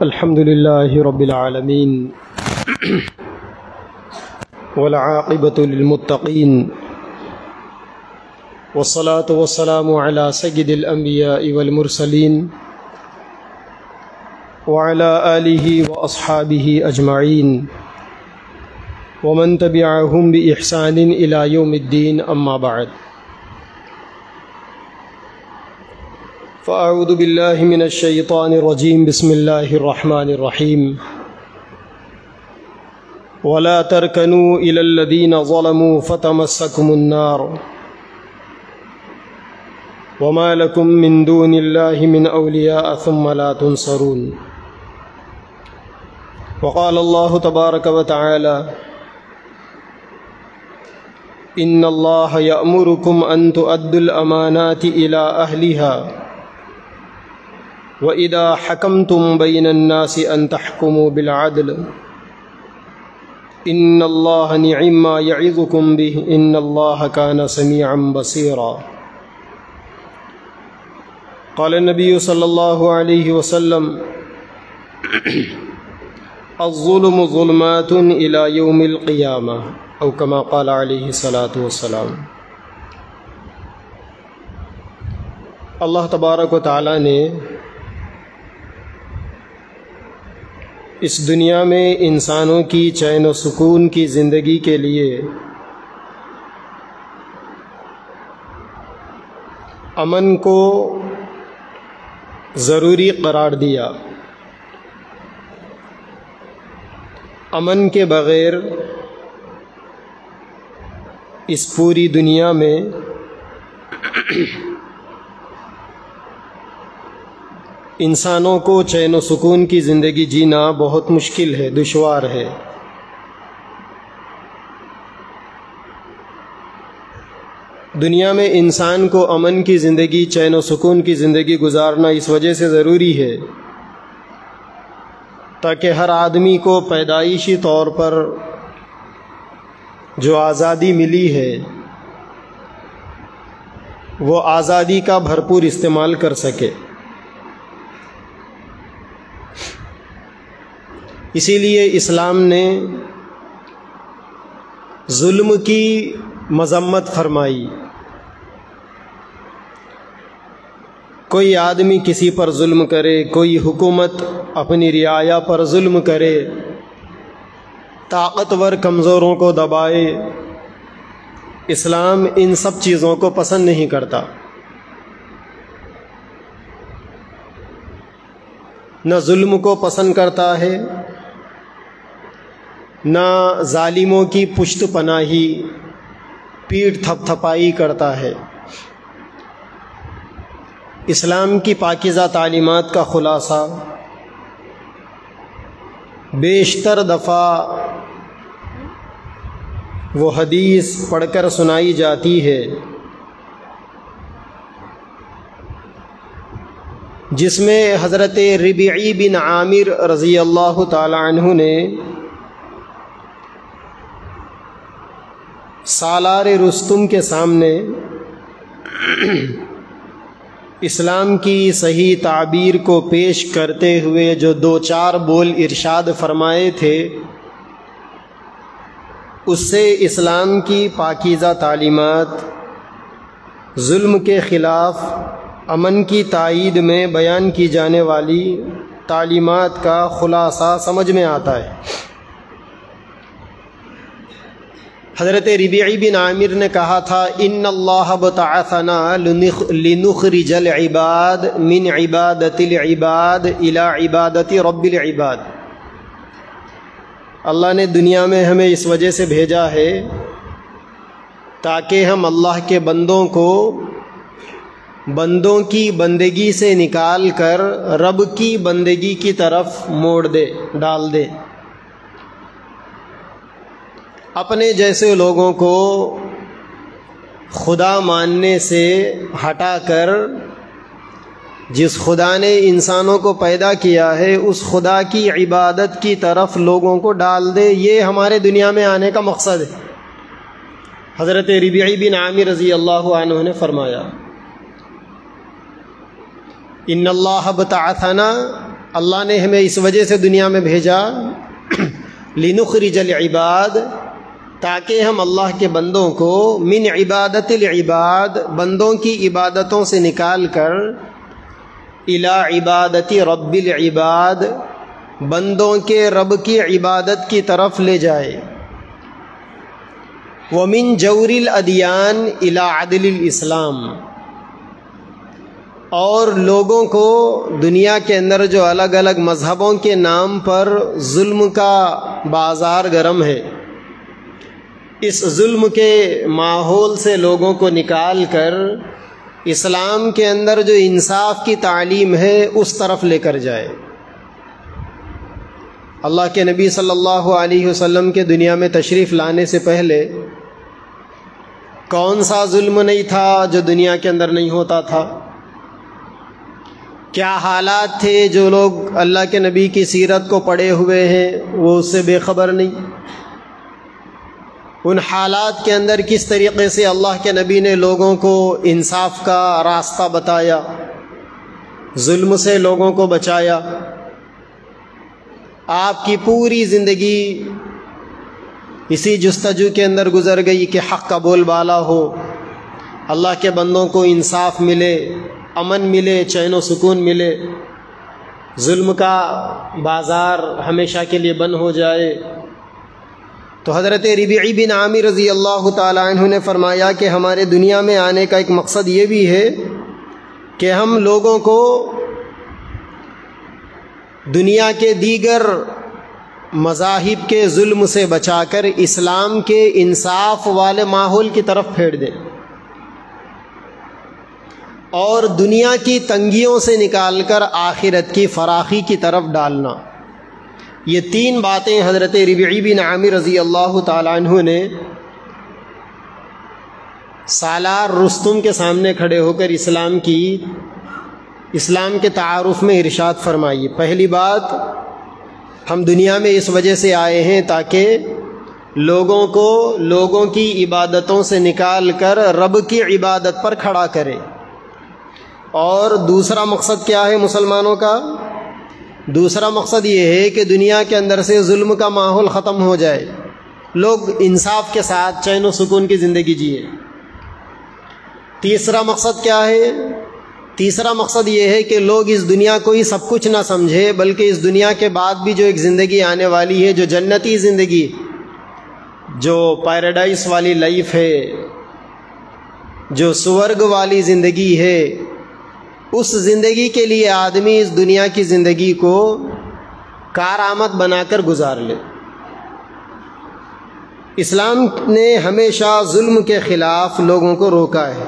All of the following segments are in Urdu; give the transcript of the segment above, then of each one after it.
الحمد لله رب العالمين والعاقبة للمتقين والصلاة والسلام على سيد الأنبياء والمرسلين وعلى آله وأصحابه أجمعين ومن تبعهم بإحسان إلى يوم الدين أما بعد فأعوذ بالله من الشيطان الرجيم بسم الله الرحمن الرحيم ولا تركنوا إلى الذين ظلموا فتمسكم النار وما لكم من دون الله من أولياء ثم لا تنصرون وقال الله تبارك وتعالى إن الله يأمركم أن تؤدوا الأمانات إلى أهلها وَإِذَا حَكَمْتُمْ بَيْنَ النَّاسِ أَن تَحْكُمُوا بِالْعَدْلِ إِنَّ اللَّهَ نِعِمَّ مَا يَعِظُكُم بِهِ إِنَّ اللَّهَ كَانَ سَمِيعًا بَصِيرًا قال النبي صلى الله عليه وسلم الظلم ظلمات إلى يوم القيامة أو كما قال عليه الصلاة والسلام۔ اللہ تبارک و تعالی نے اس دنیا میں انسانوں کی چین و سکون کی زندگی کے لیے امن کو ضروری قرار دیا۔ امن کے بغیر اس پوری دنیا میں انسانوں کو چین و سکون کی زندگی جینا بہت مشکل ہے، دشوار ہے۔ دنیا میں انسان کو امن کی زندگی، چین و سکون کی زندگی گزارنا اس وجہ سے ضروری ہے تاکہ ہر آدمی کو پیدائشی طور پر جو آزادی ملی ہے وہ آزادی کا بھرپور استعمال کر سکے۔ اسی لیے اسلام نے ظلم کی مذمت فرمائی۔ کوئی آدمی کسی پر ظلم کرے، کوئی حکومت اپنی رعایا پر ظلم کرے، طاقتور کمزوروں کو دبائے، اسلام ان سب چیزوں کو پسند نہیں کرتا۔ نہ ظلم کو پسند کرتا ہے، نہ ظالموں کی پشت پناہی، پیٹھ تھپ تھپائی کرتا ہے۔ اسلام کی پاکیزہ تعلیمات کا خلاصہ بیشتر دفعہ وہ حدیث پڑھ کر سنائی جاتی ہے جس میں حضرت ربیعی بن عامر رضی اللہ تعالی عنہ نے سالار رستم کے سامنے اسلام کی صحیح تعبیر کو پیش کرتے ہوئے جو دو چار بول ارشاد فرمائے تھے، اس سے اسلام کی پاکیزہ تعلیمات، ظلم کے خلاف امن کی تائید میں بیان کی جانے والی تعلیمات کا خلاصہ سمجھ میں آتا ہے۔ حضرت ربیعی بن عامر نے کہا تھا ان اللہ بعثنا لنخرج العباد من عبادت العباد الى عبادت رب العباد۔ اللہ نے دنیا میں ہمیں اس وجہ سے بھیجا ہے تاکہ ہم اللہ کے بندوں کو بندوں کی بندگی سے نکال کر رب کی بندگی کی طرف ڈال دے۔ اپنے جیسے لوگوں کو خدا ماننے سے ہٹا کر جس خدا نے انسانوں کو پیدا کیا ہے اس خدا کی عبادت کی طرف لوگوں کو ڈال دے، یہ ہمارے دنیا میں آنے کا مقصد ہے۔ حضرت ربیعی بن عامر رضی اللہ عنہ نے فرمایا ان اللہ بعثنا اللہ نے ہمیں اس وجہ سے دنیا میں بھیجا لنخرج العباد، تاکہ ہم اللہ کے بندوں کو من عبادت العباد، بندوں کی عبادتوں سے نکال کر الی عبادت رب العباد، بندوں کے رب کی عبادت کی طرف لے جائے، ومن جور الادیان الی عدل الاسلام، اور لوگوں کو دنیا کے اندر جو الگ الگ مذہبوں کے نام پر ظلم کا بازار گرم ہے، اس ظلم کے ماحول سے لوگوں کو نکال کر اسلام کے اندر جو انصاف کی تعلیم ہے اس طرف لے کر جائے۔ اللہ کے نبی صلی اللہ علیہ وسلم کے دنیا میں تشریف لانے سے پہلے کون سا ظلم نہیں تھا جو دنیا کے اندر نہیں ہوتا تھا؟ کیا حالات تھے جو لوگ اللہ کے نبی کی سیرت کو پڑھے ہوئے ہیں وہ اس سے بے خبر نہیں؟ ان حالات کے اندر کس طریقے سے اللہ کے نبی نے لوگوں کو انصاف کا راستہ بتایا، ظلم سے لوگوں کو بچایا۔ آپ کی پوری زندگی اسی جستجو کے اندر گزر گئی کہ حق کا بول بالا ہو، اللہ کے بندوں کو انصاف ملے، امن ملے، چین و سکون ملے، ظلم کا بازار ہمیشہ کے لیے بند ہو جائے۔ تو حضرت ربیعی بن عامر رضی اللہ تعالی عنہ نے فرمایا کہ ہمارے دنیا میں آنے کا ایک مقصد یہ بھی ہے کہ ہم لوگوں کو دنیا کے دیگر مذاہب کے ظلم سے بچا کر اسلام کے انصاف والے ماحول کی طرف پھیر دیں، اور دنیا کی تنگیوں سے نکال کر آخرت کی فراخی کی طرف ڈالنا۔ یہ تین باتیں حضرت ربیعی بن عامر رضی اللہ تعالی عنہ نے سالار رستم کے سامنے کھڑے ہو کر اسلام کے تعارف میں ارشاد فرمائی۔ پہلی بات، ہم دنیا میں اس وجہ سے آئے ہیں تاکہ لوگوں کی عبادتوں سے نکال کر رب کی عبادت پر کھڑا کرے۔ اور دوسرا مقصد کیا ہے مسلمانوں کا؟ دوسرا مقصد یہ ہے کہ دنیا کے اندر سے ظلم کا ماحول ختم ہو جائے، لوگ انصاف کے ساتھ چین و سکون کی زندگی جیے۔ تیسرا مقصد کیا ہے؟ تیسرا مقصد یہ ہے کہ لوگ اس دنیا کو ہی سب کچھ نہ سمجھے، بلکہ اس دنیا کے بعد بھی جو ایک زندگی آنے والی ہے، جو جنتی زندگی، جو پیراڈائز والی لائف ہے، جو سورگ والی زندگی ہے، اس زندگی کے لیے آدمی اس دنیا کی زندگی کو کارآمد بنا کر گزار لے۔ اسلام نے ہمیشہ ظلم کے خلاف لوگوں کو روکا ہے،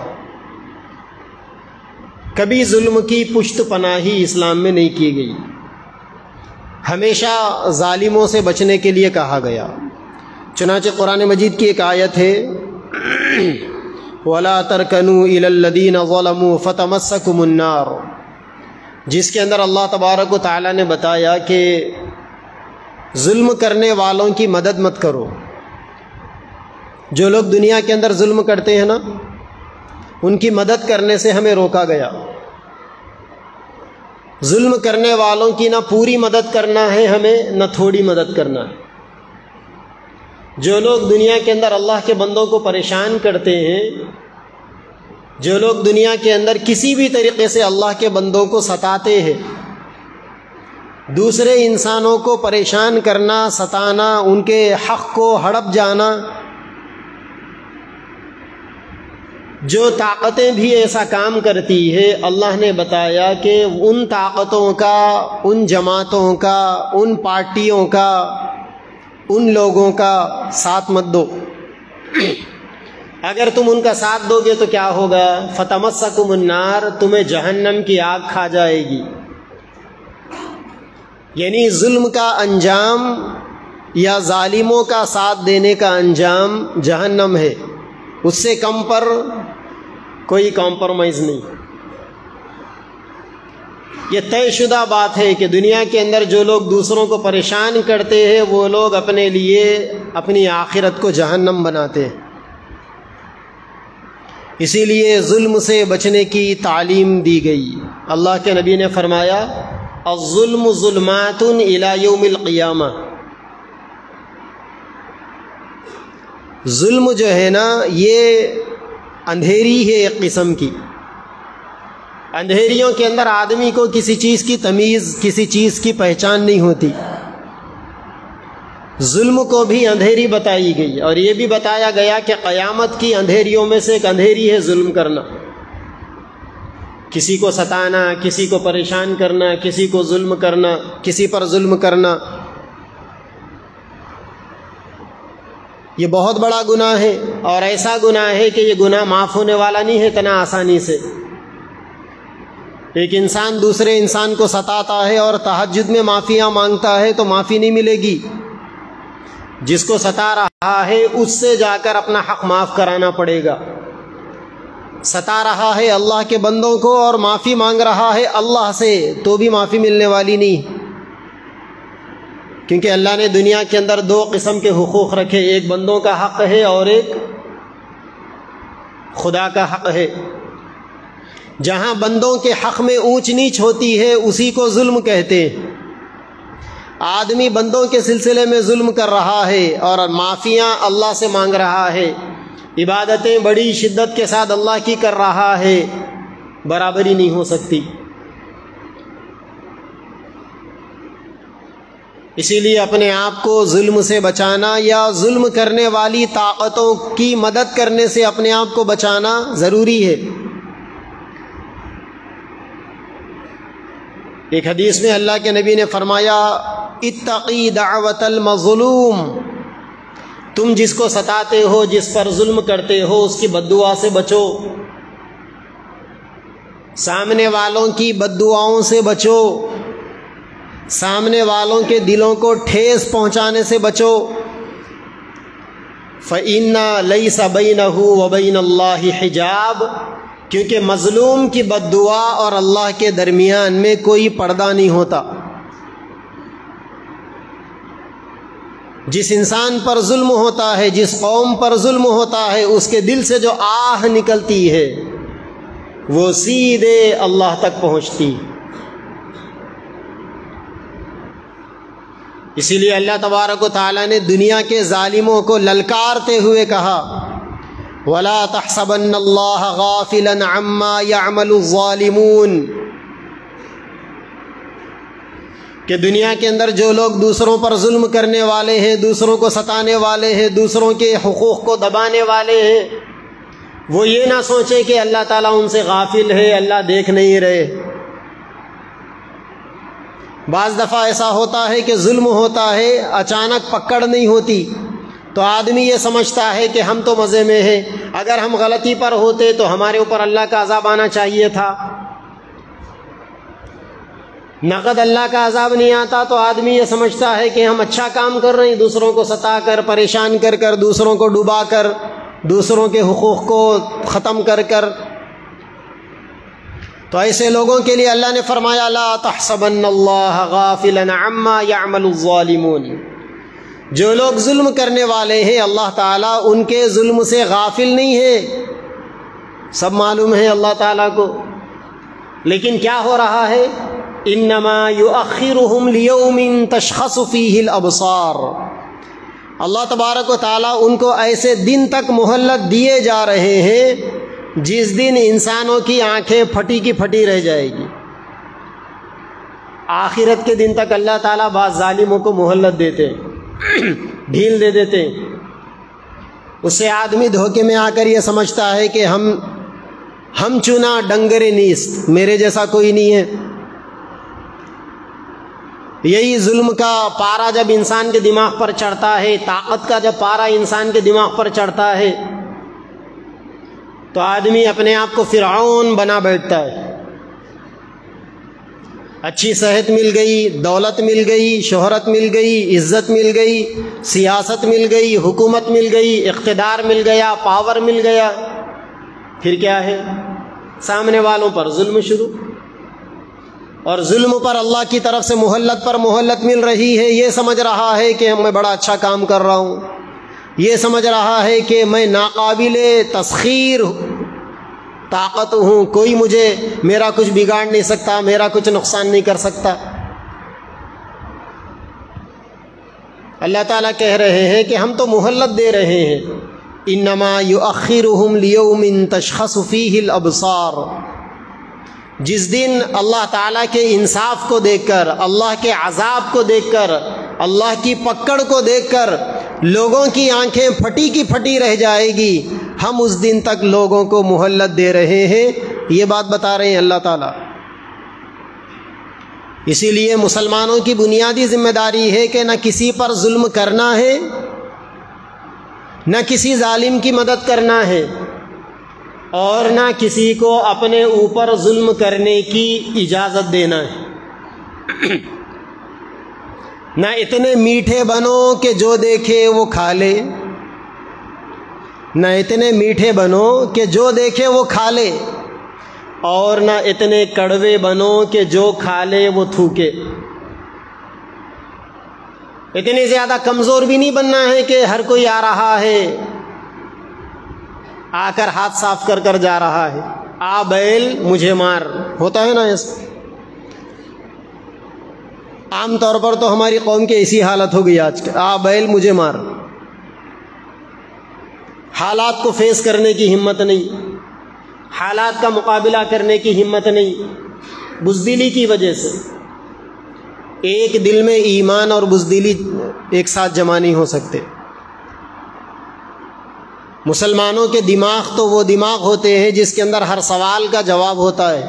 کبھی ظلم کی پشت پناہی اسلام میں نہیں کی گئی، ہمیشہ ظالموں سے بچنے کے لیے کہا گیا۔ چنانچہ قرآن مجید کی ایک آیت ہے وَلَا تَرْكَنُوا إِلَى الَّذِينَ ظَلَمُوا فَتَمَسَّكُمُ النَّارُ، جس کے اندر اللہ تبارک و تعالیٰ نے بتایا کہ ظلم کرنے والوں کی مدد مت کرو۔ جو لوگ دنیا کے اندر ظلم کرتے ہیں نا، ان کی مدد کرنے سے ہمیں روکا گیا۔ ظلم کرنے والوں کی نہ پوری مدد کرنا ہے ہمیں، نہ تھوڑی مدد کرنا ہے۔ جو لوگ دنیا کے اندر اللہ کے بندوں کو پریشان کرتے ہیں، جو لوگ دنیا کے اندر کسی بھی طریقے سے اللہ کے بندوں کو ستاتے ہیں، دوسرے انسانوں کو پریشان کرنا، ستانا، ان کے حق کو ہڑپ جانا، جو طاقتیں بھی ایسا کام کرتی ہے، اللہ نے بتایا کہ ان طاقتوں کا، ان جماعتوں کا، ان پارٹیوں کا، ان لوگوں کا ساتھ مت دو۔ اگر تم ان کا ساتھ دو گے تو کیا ہوگا؟ فتمسکم النار، تمہیں جہنم کی آگ کھا جائے گی۔ یعنی ظلم کا انجام یا ظالموں کا ساتھ دینے کا انجام جہنم ہے، اس سے کم پر کوئی کمپرومائز نہیں۔ یہ طے شدہ بات ہے کہ دنیا کے اندر جو لوگ دوسروں کو پریشان کرتے ہیں وہ لوگ اپنے لیے اپنی آخرت کو جہنم بناتے ہیں۔ اسی لیے ظلم سے بچنے کی تعلیم دی گئی۔ اللہ کے نبی نے فرمایا الظلم ظلمات الی یوم القیامہ، ظلم جو ہے نا یہ اندھیری ہے ایک قسم کی. اندھیریوں کے اندر آدمی کو کسی چیز کی تمیز، کسی چیز کی پہچان نہیں ہوتی. ظلم کو بھی اندھیری بتائی گئی، اور یہ بھی بتایا گیا کہ قیامت کی اندھیریوں میں سے ایک اندھیری ہے ظلم کرنا. کسی کو ستانا، کسی کو پریشان کرنا، کسی کو ظلم کرنا، کسی پر ظلم کرنا، یہ بہت بڑا گناہ ہے. اور ایسا گناہ ہے کہ یہ گناہ معاف ہونے والا نہیں ہے اتنا آسانی سے. ایک انسان دوسرے انسان کو ستاتا ہے اور تہجد میں معافیاں مانگتا ہے تو معافی نہیں ملے گی. جس کو ستا رہا ہے اس سے جا کر اپنا حق معاف کرانا پڑے گا. ستا رہا ہے اللہ کے بندوں کو اور معافی مانگ رہا ہے اللہ سے تو بھی معافی ملنے والی نہیں، کیونکہ اللہ نے دنیا کے اندر دو قسم کے حقوق رکھے، ایک بندوں کا حق ہے اور ایک خدا کا حق ہے. جہاں بندوں کے حق میں اونچ نیچ ہوتی ہے اسی کو ظلم کہتے ہیں. آدمی بندوں کے سلسلے میں ظلم کر رہا ہے اور معافیاں اللہ سے مانگ رہا ہے، عبادتیں بڑی شدت کے ساتھ اللہ کی کر رہا ہے، برابری نہیں ہو سکتی. اسی لیے اپنے آپ کو ظلم سے بچانا یا ظلم کرنے والی طاقتوں کی مدد کرنے سے اپنے آپ کو بچانا ضروری ہے. ایک حدیث میں اللہ کے نبی نے فرمایا اتقی دعوت المظلوم، تم جس کو ستاتے ہو، جس پر ظلم کرتے ہو، اس کی بد دعا سے بچو، سامنے والوں کی بد دعاؤں سے بچو، سامنے والوں کے دلوں کو ٹھیس پہنچانے سے بچو. فَإِنَّ لَيْسَ بَيْنَهُ وَبَيْنَ اللَّهِ حِجَابٌ، کیونکہ مظلوم کی بد دعا اور اللہ کے درمیان میں کوئی پردہ نہیں ہوتا. جس انسان پر ظلم ہوتا ہے، جس قوم پر ظلم ہوتا ہے، اس کے دل سے جو آہ نکلتی ہے وہ سیدھے اللہ تک پہنچتی. اسی لیے اللہ تبارک و تعالیٰ نے دنیا کے ظالموں کو للکارتے ہوئے کہا وَلَا تَحْسَبَنَّ اللَّهَ غَافِلًا عَمَّا يَعْمَلُ الظَّالِمُونَ، کہ دنیا کے اندر جو لوگ دوسروں پر ظلم کرنے والے ہیں، دوسروں کو ستانے والے ہیں، دوسروں کے حقوق کو دبانے والے ہیں، وہ یہ نہ سوچے کہ اللہ تعالیٰ ان سے غافل ہے، اللہ دیکھ نہیں رہے. بعض دفعہ ایسا ہوتا ہے کہ ظلم ہوتا ہے، اچانک پکڑ نہیں ہوتی تو آدمی یہ سمجھتا ہے کہ ہم تو مزے میں ہیں، اگر ہم غلطی پر ہوتے تو ہمارے اوپر اللہ کا عذاب آنا چاہیے تھا. نقد اللہ کا عذاب نہیں آتا تو آدمی یہ سمجھتا ہے کہ ہم اچھا کام کر رہے ہیں، دوسروں کو ستا کر، پریشان کر کر، دوسروں کو ڈبا کر، دوسروں کے حقوق کو ختم کر کر. تو ایسے لوگوں کے لیے اللہ نے فرمایا لا تحسبن اللہ غافلا عما يعمل الظالمون، جو لوگ ظلم کرنے والے ہیں اللہ تعالیٰ ان کے ظلم سے غافل نہیں ہے، سب معلوم ہے اللہ تعالیٰ کو. لیکن کیا ہو رہا ہے؟ انما یؤخرهم لیوم تشخص فیہ الابصار، اللہ تبارک و تعالیٰ ان کو ایسے دن تک مہلت دیے جا رہے ہیں جس دن انسانوں کی آنکھیں پھٹی کی پھٹی رہ جائے گی. آخرت کے دن تک اللہ تعالیٰ بعض ظالموں کو مہلت دیتے ہیں، ڈھیل دے دیتے ہیں. اس سے آدمی دھوکے میں آ کر یہ سمجھتا ہے کہ ہم چنا ڈنگر نیست، میرے جیسا کوئی نہیں ہے. یہی ظلم کا پارا جب انسان کے دماغ پر چڑھتا ہے، طاقت کا جب پارا انسان کے دماغ پر چڑھتا ہے تو آدمی اپنے آپ کو فرعون بنا بیٹھتا ہے. اچھی صحت مل گئی، دولت مل گئی، شہرت مل گئی، عزت مل گئی، سیاست مل گئی، حکومت مل گئی، اقتدار مل گیا، پاور مل گیا، پھر کیا ہے؟ سامنے والوں پر ظلم شروع. اور ظلم پر اللہ کی طرف سے مہلت پر مہلت مل رہی ہے. یہ سمجھ رہا ہے کہ میں بڑا اچھا کام کر رہا ہوں، یہ سمجھ رہا ہے کہ میں ناقابل تسخیر طاقت ہوں، کوئی میرا کچھ بگاڑ نہیں سکتا، میرا کچھ نقصان نہیں کر سکتا. اللہ تعالیٰ کہہ رہے ہیں کہ ہم تو مہلت دے رہے ہیں، انما یؤخرہم لیوم تشخص فیہ الابصار، جس دن اللہ تعالیٰ کے انصاف کو دیکھ کر، اللہ کے عذاب کو دیکھ کر، اللہ کی پکڑ کو دیکھ کر لوگوں کی آنکھیں پھٹی کی پھٹی رہ جائے گی، ہم اس دن تک لوگوں کو مہلت دے رہے ہیں، یہ بات بتا رہے ہیں اللہ تعالیٰ۔ اسی لیے مسلمانوں کی بنیادی ذمہ داری ہے کہ نہ کسی پر ظلم کرنا ہے، نہ کسی ظالم کی مدد کرنا ہے، اور نہ کسی کو اپنے اوپر ظلم کرنے کی اجازت دینا ہے۔ نہ اتنے میٹھے بنو کہ جو دیکھے وہ کھا لے، نہ اتنے میٹھے بنو کہ جو دیکھے وہ کھا لے، اور نہ اتنے کڑوے بنو کہ جو کھا لے وہ تھوکے۔ اتنے زیادہ کمزور بھی نہیں بننا ہے کہ ہر کوئی آ رہا ہے آ کر ہاتھ صاف کر کر جا رہا ہے، آ بیل مجھے مار، ہوتا ہے نا ایسا۔ عام طور پر تو ہماری قوم کی ایسی حالت ہو گئی آج کے، آ بیل مجھے مار۔ حالات کو فیس کرنے کی ہمت نہیں، حالات کا مقابلہ کرنے کی ہمت نہیں، بزدلی کی وجہ سے۔ ایک دل میں ایمان اور بزدلی ایک ساتھ جمع نہیں ہو سکتے۔ مسلمانوں کے دماغ تو وہ دماغ ہوتے ہیں جس کے اندر ہر سوال کا جواب ہوتا ہے،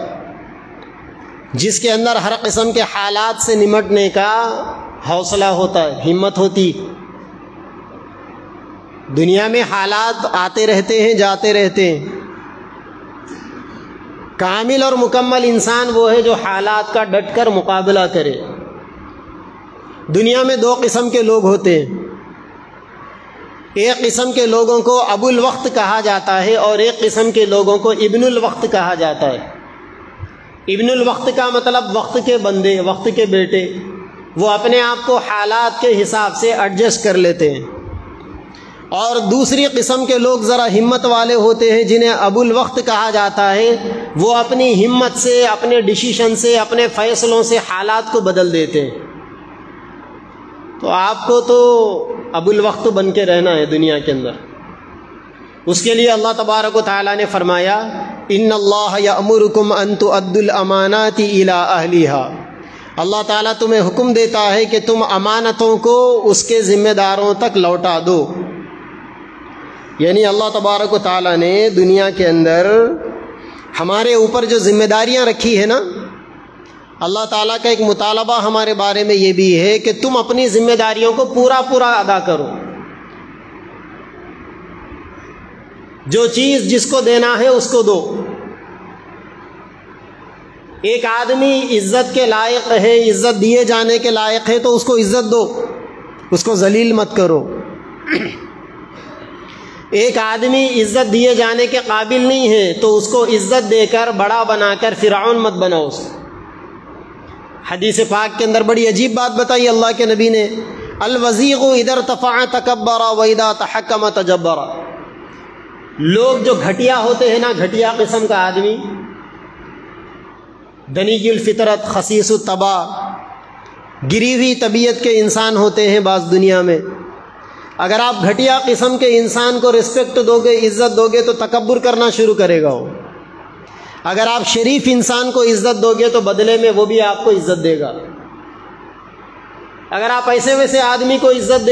جس کے اندر ہر قسم کے حالات سے نمٹنے کا حوصلہ ہوتا ہے، ہمت ہوتی۔ دنیا میں حالات آتے رہتے ہیں، جاتے رہتے ہیں۔ کامل اور مکمل انسان وہ ہے جو حالات کا ڈٹ کر مقابلہ کرے۔ دنیا میں دو قسم کے لوگ ہوتے ہیں، ایک قسم کے لوگوں کو ابو الوقت کہا جاتا ہے اور ایک قسم کے لوگوں کو ابن الوقت کہا جاتا ہے۔ ابن الوقت کا مطلب وقت کے بندے، وقت کے بیٹے، وہ اپنے آپ کو حالات کے حساب سے ایڈجسٹ کر لیتے ہیں۔ اور دوسری قسم کے لوگ ذرا ہمت والے ہوتے ہیں جنہیں ابو الوقت کہا جاتا ہے، وہ اپنی ہمت سے، اپنے ڈیسیشن سے، اپنے فیصلوں سے حالات کو بدل دیتے ہیں۔ تو آپ کو تو ابو الوقت بن کے رہنا ہے دنیا کے اندر۔ اس کے لیے اللہ تبارک و تعالیٰ نے فرمایا ان اللہ یأمرکم ان تؤدوا الامانات الی اہلھا، اللہ تعالیٰ تمہیں حکم دیتا ہے کہ تم امانتوں کو اس کے ذمہ داروں تک لوٹا دو۔ یعنی اللہ تبارک و تعالیٰ نے دنیا کے اندر ہمارے اوپر جو ذمہ داریاں رکھی ہے نا، اللہ تعالیٰ کا ایک مطالبہ ہمارے بارے میں یہ بھی ہے کہ تم اپنی ذمہ داریوں کو پورا ادا کرو۔ جو چیز جس کو دینا ہے اس کو دو۔ ایک آدمی عزت کے لائق ہے، عزت دیے جانے کے لائق ہے تو اس کو عزت دو، اس کو ذلیل مت کرو۔ ایک آدمی عزت دیے جانے کے قابل نہیں ہے تو اس کو عزت دے کر بڑا بنا کر فرعون مت بناؤ اس کو۔ حدیث پاک کے اندر بڑی عجیب بات بتائی اللہ کے نبی نے، الوزیغ اذا ارتفع تکبر واذا تحکم تجبر۔ لوگ جو گھٹیا ہوتے ہیں نا، گھٹیا قسم کا آدمی، دنی الفطرت، خسیس الطبع، گری ہوئی طبیعت کے انسان ہوتے ہیں بعض دنیا میں۔ اگر آپ گھٹیا قسم کے انسان کو رسپیکٹ دو گے، عزت دو گے تو تکبر کرنا شروع کرے گا وہ۔ اگر آپ شریف انسان کو عزت دو گے تو بدلے میں وہ بھی آپ کو عزت دے گا۔ اگر آپ ایسے ویسے آدمی کو عزت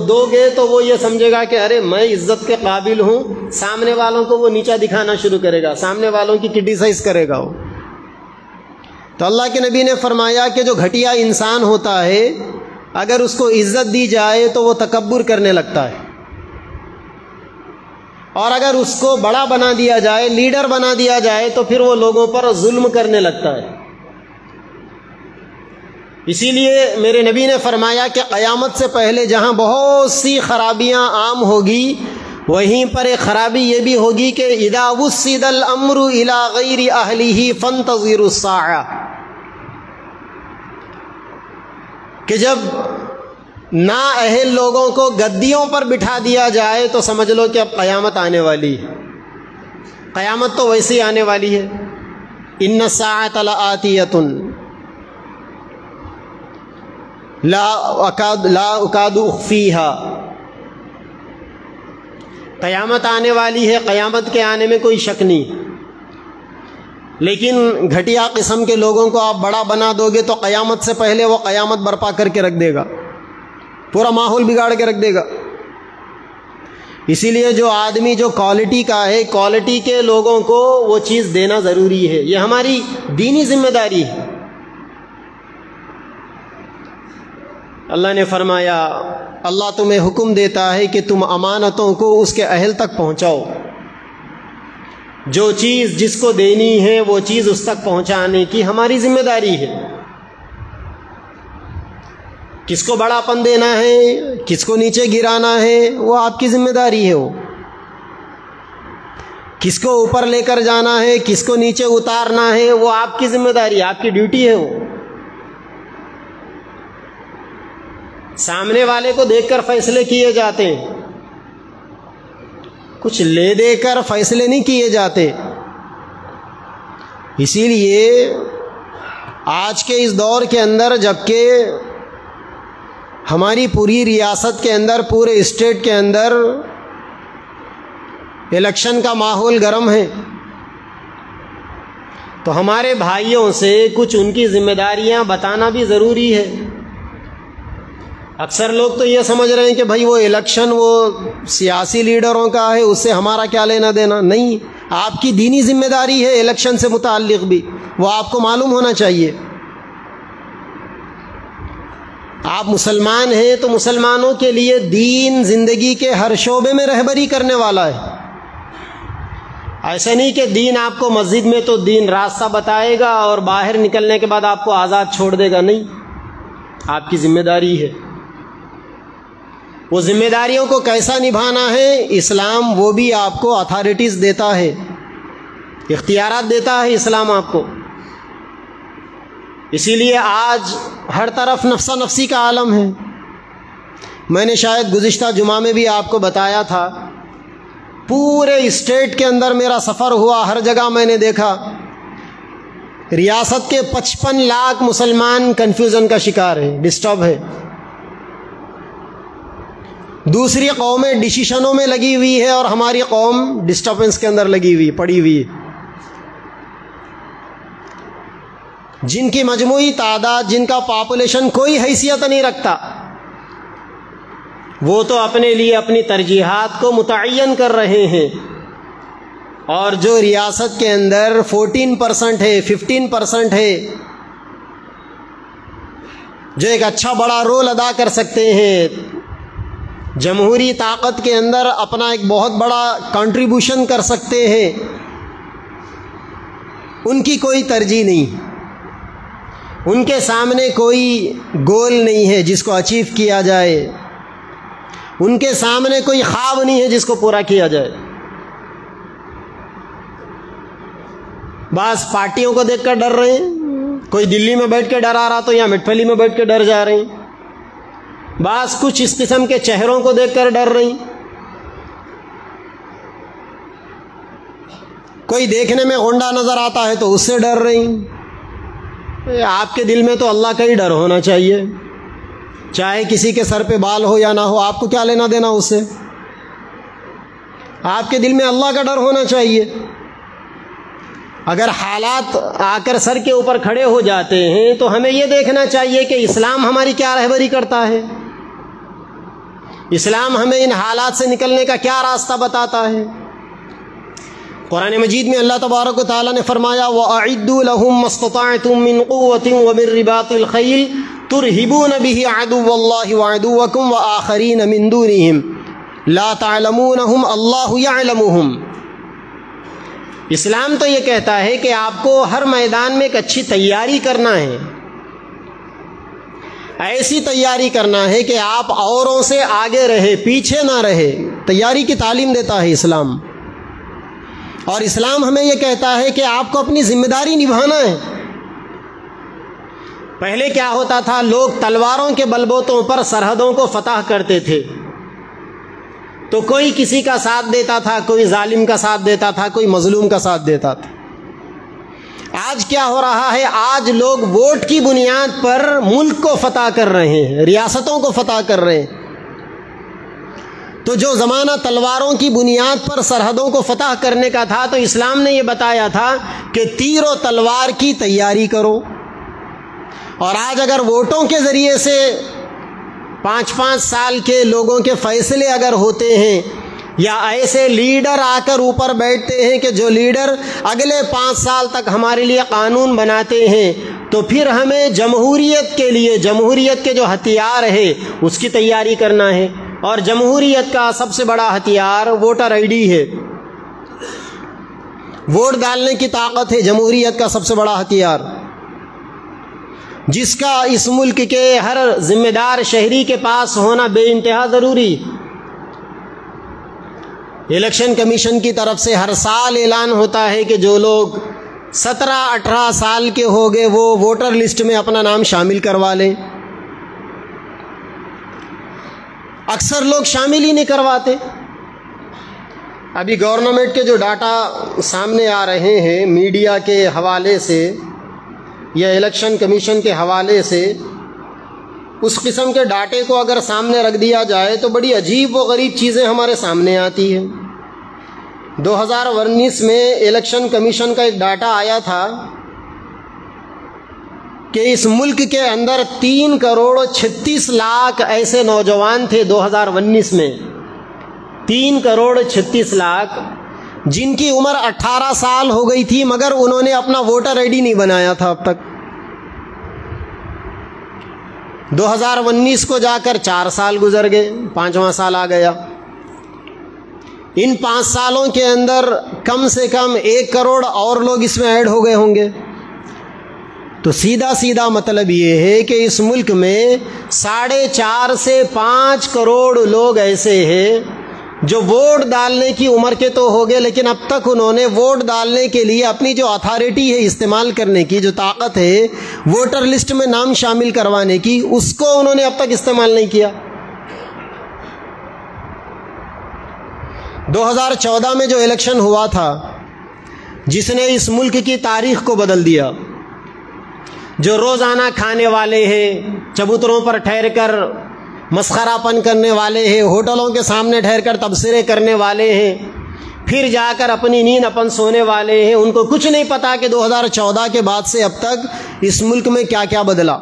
دو گے تو وہ یہ سمجھے گا کہ ارے میں عزت کے قابل ہوں، سامنے والوں کو وہ نیچا دکھانا شروع کرے گا، سامنے والوں کی کرٹیسائز کرے گا وہ۔ تو اللہ کے نبی نے فرمایا کہ جو گھٹیا انسان ہوتا ہے اگر اس کو عزت دی جائے تو وہ تکبر کرنے لگتا ہے، اور اگر اس کو بڑا بنا دیا جائے، لیڈر بنا دیا جائے تو پھر وہ لوگوں پر ظلم کرنے لگتا ہے۔ اسی لیے میرے نبی نے فرمایا کہ قیامت سے پہلے جہاں بہت سی خرابیاں عام ہوگی، وہیں پر ایک خرابی یہ بھی ہوگی کہ اذا وسد الامر الى غیر اہلہ فانتظروا الساعہ، کہ جب نااہل لوگوں کو گدیوں پر بٹھا دیا جائے تو سمجھ لو کہ اب قیامت آنے والی ہے۔ قیامت تو ویسے ہی آنے والی ہے۔ ان الساعۃ لآتیۃ لا اکاد اخفیہا، قیامت آنے والی ہے، قیامت کے آنے میں کوئی شک نہیں، لیکن گھٹیا قسم کے لوگوں کو آپ بڑا بنا دو گے تو قیامت سے پہلے وہ قیامت برپا کر کے رکھ دے گا، پورا ماحول بگاڑ کے رکھ دے گا۔ اسی لیے جو آدمی جو کوالٹی کا ہے، کوالٹی کے لوگوں کو وہ چیز دینا ضروری ہے، یہ ہماری دینی ذمہ داری ہے۔ اللہ نے فرمایا، اللہ تمہیں حکم دیتا ہے کہ تم امانتوں کو اس کے اہل تک پہنچاؤ، جو چیز جس کو دینی ہے وہ چیز اس تک پہنچانے کی ہماری ذمہ داری ہے۔ کس کو بڑا پن دینا ہے، کس کو نیچے گرانا ہے، وہ آپ کی ذمہ داری ہے۔ وہ کس کو اوپر لے کر جانا ہے، کس کو نیچے اتارنا ہے، وہ آپ کی ذمہ داری، آپ کی ڈیوٹی ہے۔ وہ سامنے والے کو دیکھ کر فیصلے کیے جاتے ہیں، کچھ لے دے کر فیصلے نہیں کیے جاتے۔ اسی لیے آج کے اس دور کے اندر، جبکہ ہماری پوری ریاست کے اندر، پورے اسٹیٹ کے اندر الیکشن کا ماحول گرم ہے، تو ہمارے بھائیوں سے کچھ ان کی ذمہ داریاں بتانا بھی ضروری ہے۔ اکثر لوگ تو یہ سمجھ رہے ہیں کہ بھائی وہ الیکشن وہ سیاسی لیڈروں کا ہے، اس سے ہمارا کیا لینا دینا، نہیں، آپ کی دینی ذمہ داری ہے الیکشن سے متعلق بھی، وہ آپ کو معلوم ہونا چاہیے۔ آپ مسلمان ہیں تو مسلمانوں کے لیے دین زندگی کے ہر شعبے میں رہبری کرنے والا ہے۔ ایسا نہیں کہ دین آپ کو مسجد میں تو دین راستہ بتائے گا اور باہر نکلنے کے بعد آپ کو آزاد چھوڑ دے گا، نہیں، آپ کی ذمہ داری ہے۔ وہ ذمہ داریوں کو کیسا نبھانا ہے، اسلام وہ بھی آپ کو اتھارٹیز دیتا ہے، اختیارات دیتا ہے اسلام آپ کو۔ اسی لیے آج ہر طرف نفسا نفسی کا عالم ہے۔ میں نے شاید گزشتہ جمعہ میں بھی آپ کو بتایا تھا، پورے اسٹیٹ کے اندر میرا سفر ہوا، ہر جگہ میں نے دیکھا ریاست کے 55 لاکھ مسلمان کنفیوژن کا شکار ہیں، ڈسٹرب ہے۔ دوسری قومیں ڈیسیشنوں میں لگی ہوئی ہے اور ہماری قوم ڈسٹربنس کے اندر لگی ہوئی، پڑی ہوئی ہے۔ جن کی مجموعی تعداد، جن کا پاپولیشن کوئی حیثیت نہیں رکھتا، وہ تو اپنے لیے اپنی ترجیحات کو متعین کر رہے ہیں، اور جو ریاست کے اندر 14% ہے، 15% ہے، جو ایک اچھا بڑا رول ادا کر سکتے ہیں، جمہوری طاقت کے اندر اپنا ایک بہت بڑا کنٹریبیوشن کر سکتے ہیں، ان کی کوئی ترجیح نہیں، ان کے سامنے کوئی گول نہیں ہے جس کو اچیو کیا جائے، ان کے سامنے کوئی خواب نہیں ہے جس کو پورا کیا جائے۔ بعض پارٹیوں کو دیکھ کر ڈر رہے ہیں، کوئی دلی میں بیٹھ کے ڈرا رہا تو یا مٹھپلی میں بیٹھ کے ڈر جا رہے ہیں، بعض کچھ اس قسم کے چہروں کو دیکھ کر ڈر رہی، کوئی دیکھنے میں غنڈا نظر آتا ہے تو اس سے ڈر رہی۔ آپ کے دل میں تو اللہ کا ہی ڈر ہونا چاہیے، چاہے کسی کے سر پہ بال ہو یا نہ ہو، آپ کو کیا لینا دینا اس سے؟ آپ کے دل میں اللہ کا ڈر ہونا چاہیے۔ اگر حالات آ کر سر کے اوپر کھڑے ہو جاتے ہیں تو ہمیں یہ دیکھنا چاہیے کہ اسلام ہماری کیا رہبری کرتا ہے، اسلام ہمیں ان حالات سے نکلنے کا کیا راستہ بتاتا ہے۔ قرآن مجید میں اللہ تبارک و تعالیٰ نے فرمایا وَأَعِدُّوا لَهُم مَّا اسْتَطَعْتُم مِّن قُوَّةٍ وَمِن رِّبَاطِ الْخَيْلِ تُرْهِبُونَ بِهِ عَدُوَّ اللَّهِ وَعَدُوَّكُمْ وَآخَرِينَ مِن دُونِهِمْ لَا تَعْلَمُونَهُمْ اللَّهُ يَعْلَمُهُمْ۔ اسلام تو یہ کہتا ہے کہ آپ کو ہر میدان میں ایک اچھی تیاری کرنا ہے، ایسی تیاری کرنا ہے کہ آپ اوروں سے آگے رہے، پیچھے نہ رہے۔ تیاری کی تعلیم دیتا ہے اسلام، اور اسلام ہمیں یہ کہتا ہے کہ آپ کو اپنی ذمہ داری نبھانا ہے۔ پہلے کیا ہوتا تھا، لوگ تلواروں کے بل بوتوں پر سرحدوں کو فتح کرتے تھے، تو کوئی کسی کا ساتھ دیتا تھا، کوئی ظالم کا ساتھ دیتا تھا، کوئی مظلوم کا ساتھ دیتا تھا۔ آج کیا ہو رہا ہے؟ آج لوگ ووٹ کی بنیاد پر ملک کو فتح کر رہے ہیں، ریاستوں کو فتح کر رہے ہیں۔ تو جو زمانہ تلواروں کی بنیاد پر سرحدوں کو فتح کرنے کا تھا، تو اسلام نے یہ بتایا تھا کہ تیر و تلوار کی تیاری کرو۔ اور آج اگر ووٹوں کے ذریعے سے 5-5 سال کے لوگوں کے فیصلے اگر ہوتے ہیں، یا ایسے لیڈر آ کر اوپر بیٹھتے ہیں کہ جو لیڈر اگلے 5 سال تک ہمارے لیے قانون بناتے ہیں، تو پھر ہمیں جمہوریت کے لیے، جمہوریت کے جو ہتھیار ہے اس کی تیاری کرنا ہے۔ اور جمہوریت کا سب سے بڑا ہتھیار ووٹر آئی ڈی ہے، ووٹ ڈالنے کی طاقت ہے جمہوریت کا سب سے بڑا ہتھیار، جس کا اس ملک کے ہر ذمہ دار شہری کے پاس ہونا بے انتہا ضروری۔ الیکشن کمیشن کی طرف سے ہر سال اعلان ہوتا ہے کہ جو لوگ 17-18 سال کے ہو گئے وہ ووٹر لسٹ میں اپنا نام شامل کروا لیں۔ اکثر لوگ شامل ہی نہیں کرواتے۔ ابھی گورنمنٹ کے جو ڈاٹا سامنے آ رہے ہیں میڈیا کے حوالے سے یا الیکشن کمیشن کے حوالے سے، اس قسم کے ڈاٹے کو اگر سامنے رکھ دیا جائے تو بڑی عجیب و غریب چیزیں ہمارے سامنے آتی ہیں۔ 2019 میں الیکشن کمیشن کا ایک ڈاٹا آیا تھا کہ اس ملک کے اندر 3,36,00,000 ایسے نوجوان تھے 2019 میں، 3,36,00,000 جن کی عمر 18 سال ہو گئی تھی، مگر انہوں نے اپنا ووٹر آئی ڈی نہیں بنایا تھا اب تک۔ 2019 کو جا کر 4 سال گزر گئے، 5واں سال آ گیا۔ ان 5 سالوں کے اندر کم سے کم 1 کروڑ اور لوگ اس میں ایڈ ہو گئے ہوں گے۔ تو سیدھا مطلب یہ ہے کہ اس ملک میں 4.5 سے 5 کروڑ لوگ ایسے ہیں جو ووٹ ڈالنے کی عمر کے تو ہو گئے، لیکن اب تک انہوں نے ووٹ ڈالنے کے لیے اپنی جو اتھارٹی ہے استعمال کرنے کی، جو طاقت ہے ووٹر لسٹ میں نام شامل کروانے کی، اس کو انہوں نے اب تک استعمال نہیں کیا۔ 2014 میں جو الیکشن ہوا تھا، جس نے اس ملک کی تاریخ کو بدل دیا، جو روزانہ کھانے والے ہیں، چبوتروں پر ٹھہر کر مسخرہ پن کرنے والے ہیں، ہوٹلوں کے سامنے ٹھہر کر تبصرے کرنے والے ہیں، پھر جا کر اپنی نیند اپن سونے والے ہیں، ان کو کچھ نہیں پتا کہ 2014 کے بعد سے اب تک اس ملک میں کیا کیا بدلا۔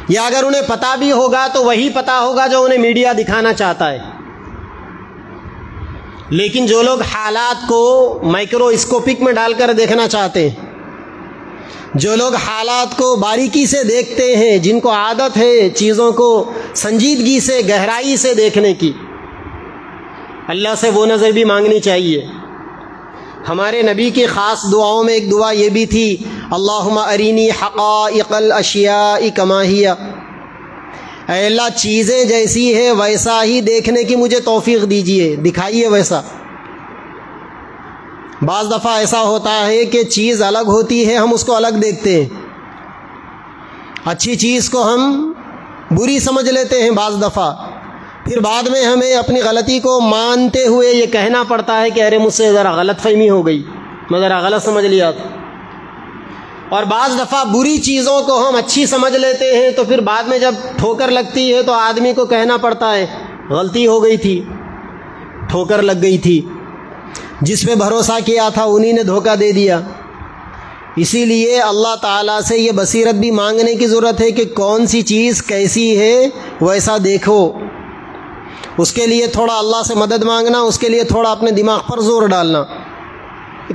یا اگر انہیں پتا بھی ہوگا تو وہی پتا ہوگا جو انہیں میڈیا دکھانا چاہتا ہے۔ لیکن جو لوگ حالات کو مائکروسکوپک میں ڈال کر دیکھنا چاہتے ہیں، جو لوگ حالات کو باریکی سے دیکھتے ہیں، جن کو عادت ہے چیزوں کو سنجیدگی سے، گہرائی سے دیکھنے کی، اللہ سے وہ نظر بھی مانگنی چاہیے۔ ہمارے نبی کی خاص دعاؤں میں ایک دعا یہ بھی تھی، اللہم ارینی حقائق الاشیاء کما ہی، اے اللہ چیزیں جیسی ہے ویسا ہی دیکھنے کی مجھے توفیق دیجیے، دکھائیے ویسا۔ بعض دفعہ ایسا ہوتا ہے کہ چیز الگ ہوتی ہے، ہم اس کو الگ دیکھتے ہیں، اچھی چیز کو ہم بری سمجھ لیتے ہیں بعض دفعہ، پھر بعد میں ہمیں اپنی غلطی کو مانتے ہوئے یہ کہنا پڑتا ہے کہ ارے مجھ سے ذرا غلط فہمی ہو گئی، میں ذرا غلط سمجھ لیا تھا۔ اور بعض دفعہ بری چیزوں کو ہم اچھی سمجھ لیتے ہیں، تو پھر بعد میں جب ٹھوکر لگتی ہے تو آدمی کو کہنا پڑتا ہے غلطی ہو گئی تھی، ٹھوکر لگ گئی تھی، جس پہ بھروسہ کیا تھا انہی نے دھوکہ دے دیا۔ اسی لیے اللہ تعالیٰ سے یہ بصیرت بھی مانگنے کی ضرورت ہے کہ کون سی چیز کیسی ہے ویسا دیکھو۔ اس کے لیے تھوڑا اللہ سے مدد مانگنا، اس کے لیے تھوڑا اپنے دماغ پر زور ڈالنا،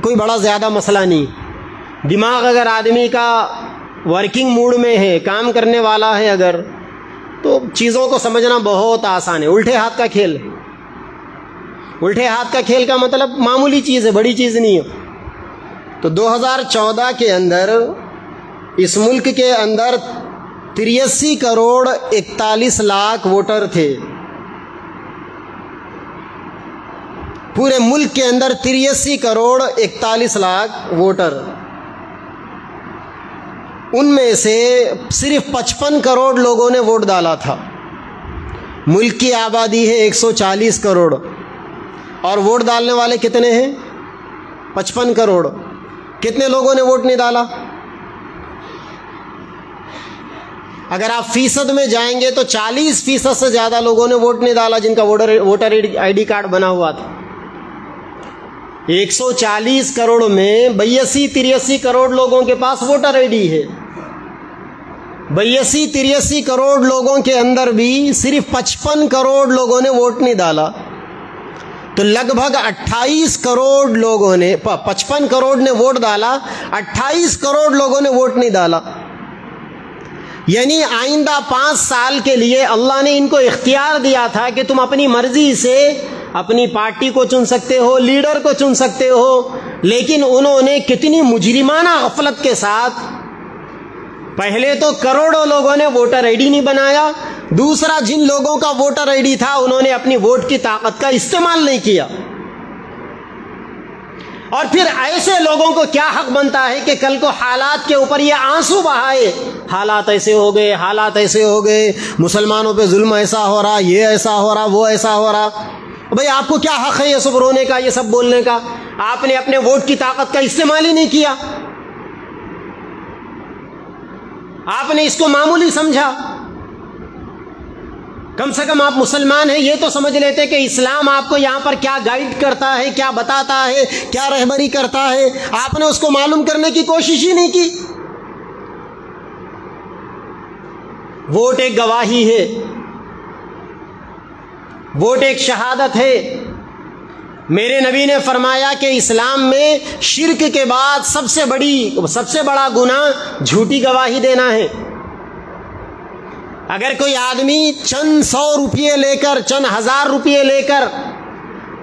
کوئی بڑا زیادہ مسئلہ نہیں۔ دماغ اگر آدمی کا ورکنگ موڈ میں ہے، کام کرنے والا ہے اگر، تو چیزوں کو سمجھنا بہت آسان ہے۔ الٹے ہاتھ کا کھیل، الٹے ہاتھ کا کھیل کا مطلب معمولی چیز ہے، بڑی چیز نہیں ہے۔ تو 2014 کے اندر اس ملک کے اندر 83 کروڑ 41 لاکھ ووٹر تھے، پورے ملک کے اندر 83 کروڑ 41 لاکھ ووٹر، ان میں سے صرف 55 کروڑ لوگوں نے ووٹ ڈالا تھا۔ ملک کی آبادی ہے 140 کروڑ اور ووٹ ڈالنے والے کتنے ہیں؟ 55 کروڑ۔ کتنے لوگوں نے ووٹ نہیں ڈالا؟ اگر آپ فیصد میں جائیں گے تو 40% سے زیادہ لوگوں نے ووٹ نہیں ڈالا جن کا ووٹر آئی ڈی کارڈ بنا ہوا تھا۔ 140 کروڑ میں 82-83 کروڑ لوگوں کے پاس ووٹر آئی ڈی ہے۔ 82-83 کروڑ لوگوں کے اندر بھی صرف 55 کروڑ لوگوں نے ووٹ نہیں ڈالا، تو لگ بھگ 28 کروڑ لوگوں نے 55 کروڑ نے ووٹ ڈالا، 28 کروڑ لوگوں نے ووٹ نہیں ڈالا۔ یعنی آئندہ 5 سال کے لیے اللہ نے ان کو اختیار دیا تھا کہ تم اپنی مرضی سے اپنی پارٹی کو چن سکتے ہو، لیڈر کو چن سکتے ہو، لیکن انہوں نے کتنی مجرمانہ غفلت کے ساتھ پہلے تو کروڑوں لوگوں نے ووٹر آئی ڈی نہیں بنایا، دوسرا جن لوگوں کا ووٹر آئی ڈی تھا انہوں نے اپنی ووٹ کی طاقت کا استعمال نہیں کیا۔ اور پھر ایسے لوگوں کو کیا حق بنتا ہے کہ کل کو حالات کے اوپر یہ آنسو بہائے، حالات ایسے ہو گئے، حالات ایسے ہو گئے، مسلمانوں پہ ظلم ایسا ہو رہا، یہ ایسا ہو رہا، وہ ایسا ہو رہا۔ بھئی آپ کو کیا حق ہے یہ سب رونے کا، یہ سب بولنے کا؟ آپ نے اپنے ووٹ کی طاقت کا استعمال ہی نہیں کیا، آپ نے اس کو معمولی سمجھا۔ کم سے کم آپ مسلمان ہیں، یہ تو سمجھ لیتے کہ اسلام آپ کو یہاں پر کیا گائیڈ کرتا ہے، کیا بتاتا ہے، کیا رہبری کرتا ہے، آپ نے اس کو معلوم کرنے کی کوشش ہی نہیں کی۔ ووٹ ایک گواہی ہے، ووٹ ایک شہادت ہے۔ میرے نبی نے فرمایا کہ اسلام میں شرک کے بعد سب سے بڑا گناہ جھوٹی گواہی دینا ہے۔ اگر کوئی آدمی چند 100 روپئے لے کر، چند 1000 روپئے لے کر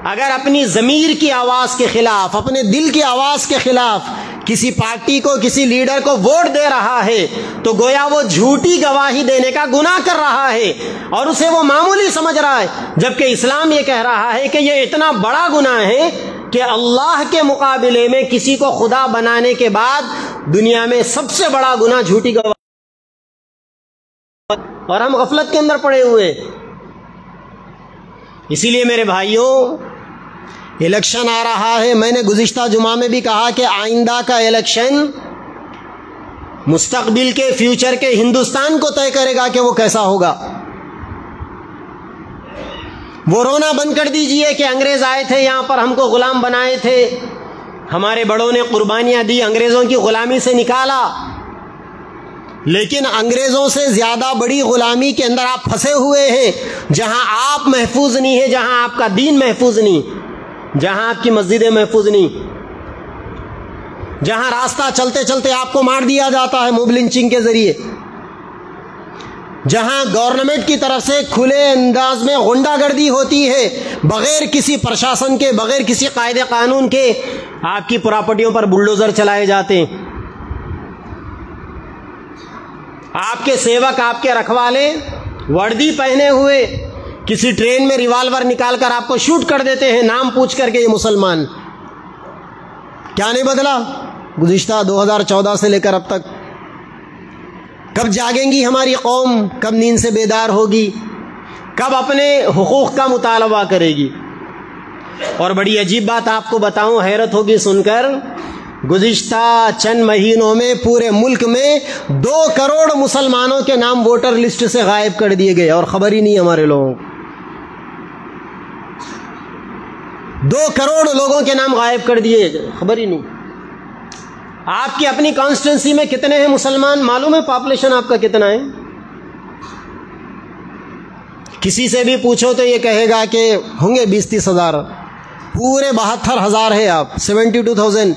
اگر اپنی ضمیر کی آواز کے خلاف، اپنے دل کی آواز کے خلاف کسی پارٹی کو، کسی لیڈر کو ووٹ دے رہا ہے تو گویا وہ جھوٹی گواہی دینے کا گناہ کر رہا ہے اور اسے وہ معمولی سمجھ رہا ہے، جبکہ اسلام یہ کہہ رہا ہے کہ یہ اتنا بڑا گناہ ہے کہ اللہ کے مقابلے میں کسی کو خدا بنانے کے بعد دنیا میں سب سے بڑا گناہ جھوٹی گواہی، اور ہم غفلت کے اندر پڑے ہوئے۔ اسی لیے میرے بھائیوں، الیکشن آ رہا ہے۔ میں نے گزشتہ جمعہ میں بھی کہا کہ آئندہ کا الیکشن مستقبل کے، فیوچر کے ہندوستان کو طے کرے گا کہ وہ کیسا ہوگا۔ وہ رونا بند کر دیجئے کہ انگریز آئے تھے یہاں پر، ہم کو غلام بنائے تھے، ہمارے بڑوں نے قربانیاں دی، انگریزوں کی غلامی سے نکالا، لیکن انگریزوں سے زیادہ بڑی غلامی کے اندر آپ پھنسے ہوئے ہیں، جہاں آپ محفوظ نہیں ہیں، جہاں آپ کا دین محفوظ نہیں، جہاں آپ کی مسجدیں محفوظ نہیں، جہاں راستہ چلتے چلتے آپ کو مار دیا جاتا ہے موب لنچنگ کے ذریعے، جہاں گورنمنٹ کی طرف سے کھلے انداز میں غنڈہ گردی ہوتی ہے، بغیر کسی پرشاسن کے، بغیر کسی قاعدے قانون کے آپ کی پراپرٹیوں پر بلڈوزر چلائے جاتے ہیں، آپ کے سیوک، آپ کے رکھوالے وردی پہنے ہوئے کسی ٹرین میں ریوالور نکال کر آپ کو شوٹ کر دیتے ہیں نام پوچھ کر کے یہ مسلمان۔ کیا نہیں بدلا گزشتہ 2014 سے لے کر اب تک؟ کب جاگیں گی ہماری قوم؟ کب نیند سے بیدار ہوگی؟ کب اپنے حقوق کا مطالبہ کرے گی؟ اور بڑی عجیب بات آپ کو بتاؤں، حیرت ہوگی سن کر، گزشتہ چند مہینوں میں پورے ملک میں 2 کروڑ مسلمانوں کے نام ووٹر لسٹ سے غائب کر دیے گئے اور خبر ہی نہیں ہمارے لوگوں کو۔ 2 کروڑ لوگوں کے نام غائب کر دیے، خبر ہی نہیں۔ آپ کی اپنی کانسٹیٹنسی میں کتنے ہیں مسلمان معلوم ہے؟ پاپولیشن آپ کا کتنا ہے؟ کسی سے بھی پوچھو تو یہ کہے گا کہ ہوں گے 20-30 ہزار، پورے 72,000 ہے آپ، 72,000۔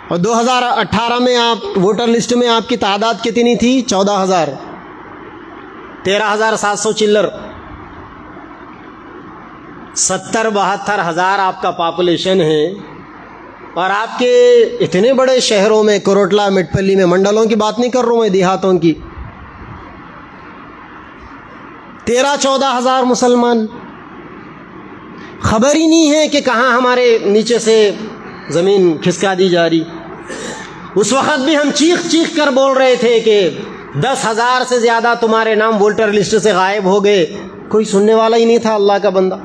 اور 2018 میں آپ ووٹر لسٹ میں آپ کی تعداد کتنی تھی؟ 14,000، 13,700 چلر، 72,000 آپ کا پاپولیشن ہے۔ اور آپ کے اتنے بڑے شہروں میں، کروٹلا، مٹپلی میں، منڈلوں کی بات نہیں کر رہا ہوں میں، دیہاتوں کی، 13-14,000 مسلمان، خبر ہی نہیں ہے کہ کہاں ہمارے نیچے سے زمین کھسکا دی جا رہی۔ اس وقت بھی ہم چیخ چیخ کر بول رہے تھے کہ 10,000 سے زیادہ تمہارے نام ووٹر لسٹ سے غائب ہو گئے، کوئی سننے والا ہی نہیں تھا، اللہ کا بندہ۔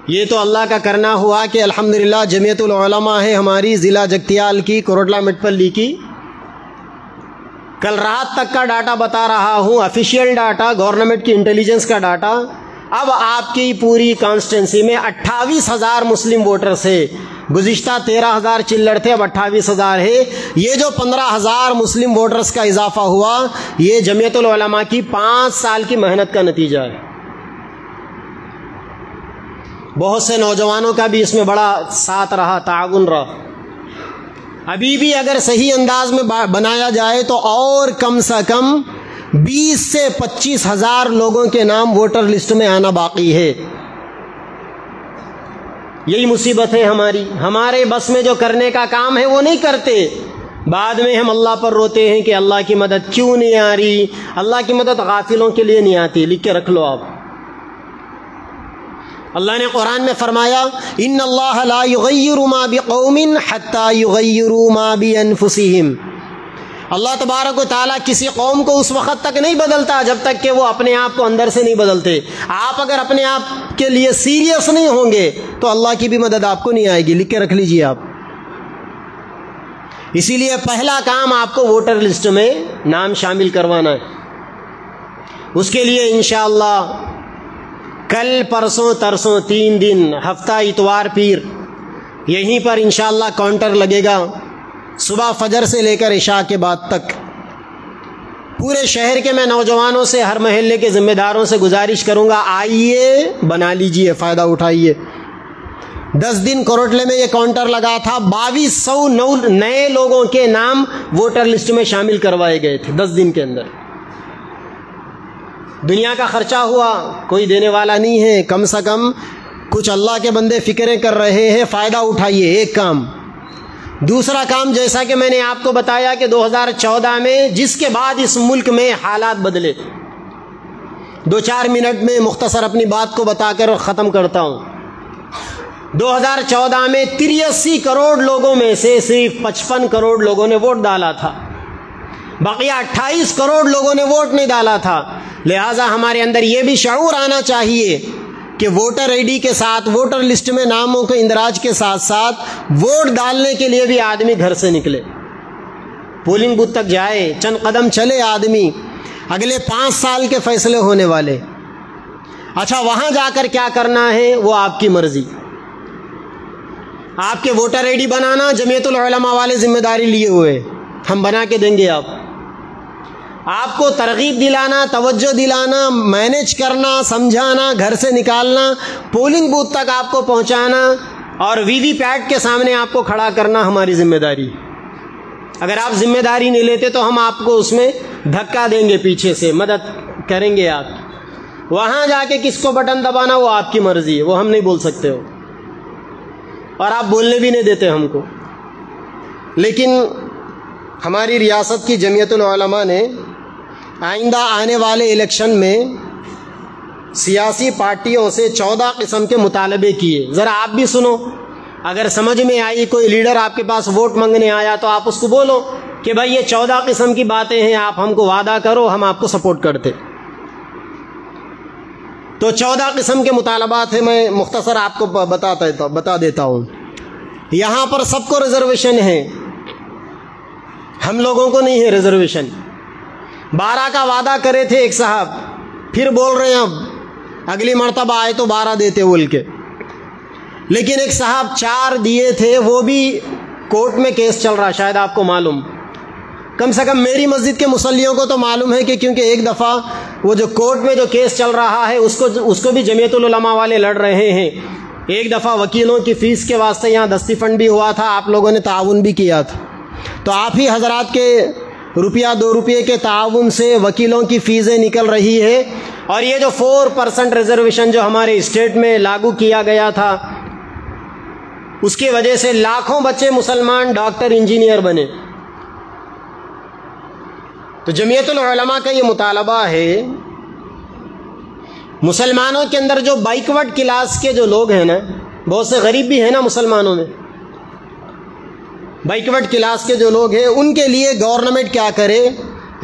یہ تو اللہ کا کرنا ہوا کہ الحمدللہ جمعیت العلماء ہے ہماری ضلع جگتیال کی، کوروٹلا مٹپلی کی، کل رات تک کا ڈاٹا بتا رہا ہوں، آفیشیل ڈاٹا، گورنمنٹ کی انٹیلیجنس کا ڈاٹا، اب آپ کی پوری کانسٹیٹنسی میں 28,000 مسلم ووٹرز ہے، گزشتہ 13,000 چلڑ تھے، اب 28,000 ہے۔ یہ جو 15,000 مسلم ووٹرز کا اضافہ ہوا، یہ جمعیت العلماء کی 5 سال کی محنت کا نتیجہ ہے۔ بہت سے نوجوانوں کا بھی اس میں بڑا ساتھ رہا، تعاون رہا۔ ابھی بھی اگر صحیح انداز میں بنایا جائے تو اور کم سے کم 20 سے 25,000 لوگوں کے نام ووٹر لسٹ میں آنا باقی ہے۔ یہی مصیبت ہے ہماری، ہمارے بس میں جو کرنے کا کام ہے وہ نہیں کرتے، بعد میں ہم اللہ پر روتے ہیں کہ اللہ کی مدد کیوں نہیں آ رہی۔ اللہ کی مدد غافلوں کے لیے نہیں آتی، لکھ کے رکھ لو آپ۔ اللہ نے قرآن میں فرمایا ان اللہ لا یغیر ما بقوم حتی یغیروا ما بانفسہم۔ اللہ تبارک و تعالیٰ کسی قوم کو اس وقت تک نہیں بدلتا جب تک کہ وہ اپنے آپ کو اندر سے نہیں بدلتے۔ آپ اگر اپنے آپ کے لیے سیریس نہیں ہوں گے تو اللہ کی بھی مدد آپ کو نہیں آئے گی، لکھ کے رکھ لیجئے آپ۔ اسی لیے پہلا کام آپ کو ووٹر لسٹ میں نام شامل کروانا ہے۔ اس کے لیے انشاءاللہ کل پرسوں ترسوں 3 دن، ہفتہ اتوار پیر، یہیں پر انشاءاللہ کاؤنٹر لگے گا، صبح فجر سے لے کر عشاء کے بعد تک۔ پورے شہر کے میں نوجوانوں سے، ہر محلے کے ذمہ داروں سے گزارش کروں گا، آئیے بنا لیجئے، فائدہ اٹھائیے۔ 10 دن کوروٹلے میں یہ کاؤنٹر لگا تھا، 2200 نئے لوگوں کے نام ووٹر لسٹ میں شامل کروائے گئے تھے 10 دن کے اندر۔ دنیا کا خرچہ ہوا، کوئی دینے والا نہیں ہے، کم سے کم کچھ اللہ کے بندے فکریں کر رہے ہیں، فائدہ اٹھائیے، ایک کام۔ دوسرا کام، جیسا کہ میں نے آپ کو بتایا کہ 2014 میں جس کے بعد اس ملک میں حالات بدلے، 2-4 منٹ میں مختصر اپنی بات کو بتا کر ختم کرتا ہوں۔ 2014 میں 83 کروڑ لوگوں میں سے صرف 55 کروڑ لوگوں نے ووٹ ڈالا تھا، بقیہ 28 کروڑ لوگوں نے ووٹ نہیں ڈالا تھا۔ لہٰذا ہمارے اندر یہ بھی شعور آنا چاہیے کہ ووٹر آئی ڈی کے ساتھ، ووٹر لسٹ میں ناموں کے اندراج کے ساتھ ساتھ ووٹ ڈالنے کے لیے بھی آدمی گھر سے نکلے، پولنگ بوتھ تک جائے، چند قدم چلے آدمی۔ اگلے 5 سال کے فیصلے ہونے والے۔ اچھا، وہاں جا کر کیا کرنا ہے وہ آپ کی مرضی۔ آپ کے ووٹر آئی ڈی بنانا جمعیت العلماء والے ذمہ داری لیے ہوئے، ہم بنا کے دیں گے۔ آپ کو ترغیب دلانا، توجہ دلانا، مینیج کرنا، سمجھانا، گھر سے نکالنا، پولنگ بوتھ تک آپ کو پہنچانا اور وی وی پیٹ کے سامنے آپ کو کھڑا کرنا ہماری ذمہ داری۔ اگر آپ ذمہ داری نہیں لیتے تو ہم آپ کو اس میں دھکا دیں گے، پیچھے سے مدد کریں گے آپ۔ وہاں جا کے کس کو بٹن دبانا وہ آپ کی مرضی ہے، وہ ہم نہیں بول سکتے ہو، اور آپ بولنے بھی نہیں دیتے ہم کو۔ لیکن ہماری ریاست کی جمعیت العلماء نے آئندہ آنے والے الیکشن میں سیاسی پارٹیوں سے 14 قسم کے مطالبے کیے۔ ذرا آپ بھی سنو، اگر سمجھ میں آئی، کوئی لیڈر آپ کے پاس ووٹ مانگنے آیا تو آپ اس کو بولو کہ بھائی یہ 14 قسم کی باتیں ہیں، آپ ہم کو وعدہ کرو، ہم آپ کو سپورٹ کرتے۔ تو 14 قسم کے مطالبات ہیں، میں مختصر آپ کو بتا دیتا ہوں۔ یہاں پر سب کو ریزرویشن ہے، ہم لوگوں کو نہیں ہے ریزرویشن۔ 12 کا وعدہ کرے تھے ایک صاحب، پھر بول رہے ہیں اب اگلی مرتبہ آئے تو 12 دیتے بول کے، لیکن ایک صاحب 4 دیے تھے، وہ بھی کورٹ میں کیس چل رہا، شاید آپ کو معلوم، کم سے کم میری مسجد کے مصلیوں کو تو معلوم ہے کہ کیونکہ ایک دفعہ وہ جو کورٹ میں جو کیس چل رہا ہے اس کو بھی جمعیت العلماء والے لڑ رہے ہیں۔ ایک دفعہ وکیلوں کی فیس کے واسطے یہاں دستی فنڈ بھی ہوا تھا، آپ لوگوں نے تعاون بھی کیا تھا، تو آپ ہی حضرات کے روپیہ 2 روپے کے تعاون سے وکیلوں کی فیسیں نکل رہی ہے۔ اور یہ جو 4% ریزرویشن جو ہمارے اسٹیٹ میں لاگو کیا گیا تھا، اس کی وجہ سے لاکھوں بچے مسلمان ڈاکٹر انجینئر بنے۔ تو جمعیت العلماء کا یہ مطالبہ ہے، مسلمانوں کے اندر جو بیکورڈ کلاس کے جو لوگ ہیں نا، بہت سے غریب بھی ہیں نا مسلمانوں میں، بیکورڈ کلاس کے جو لوگ ہیں ان کے لیے گورنمنٹ کیا کرے،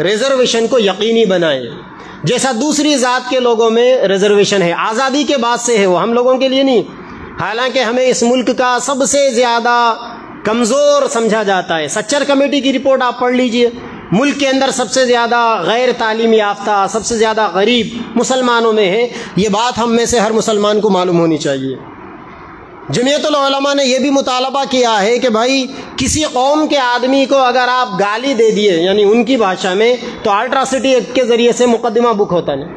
ریزرویشن کو یقینی بنائے، جیسا دوسری ذات کے لوگوں میں ریزرویشن ہے، آزادی کے بعد سے ہے وہ، ہم لوگوں کے لیے نہیں۔ حالانکہ ہمیں اس ملک کا سب سے زیادہ کمزور سمجھا جاتا ہے۔ سچر کمیٹی کی رپورٹ آپ پڑھ لیجئے، ملک کے اندر سب سے زیادہ غیر تعلیم یافتہ، سب سے زیادہ غریب مسلمانوں میں ہے۔ یہ بات ہم میں سے ہر مسلمان کو معلوم ہونی چاہیے۔ جمعیت العلماء نے یہ بھی مطالبہ کیا ہے کہ بھائی کسی قوم کے آدمی کو اگر آپ گالی دے دیے یعنی ان کی بھاشا میں، تو الٹراسٹی ایکٹ کے ذریعے سے مقدمہ بک ہوتا ہے۔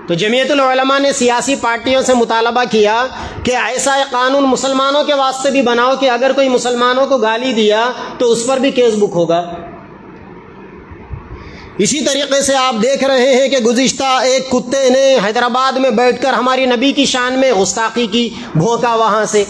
تو جمعیت العلماء نے سیاسی پارٹیوں سے مطالبہ کیا کہ ایسا ایک قانون مسلمانوں کے واسطے بھی بناؤ کہ اگر کوئی مسلمانوں کو گالی دیا تو اس پر بھی کیس بک ہوگا۔ اسی طریقے سے آپ دیکھ رہے ہیں کہ گزشتہ ایک کتے نے حیدرآباد میں بیٹھ کر ہماری نبی کی شان میں گستاخی کی، بھونکا وہاں سے۔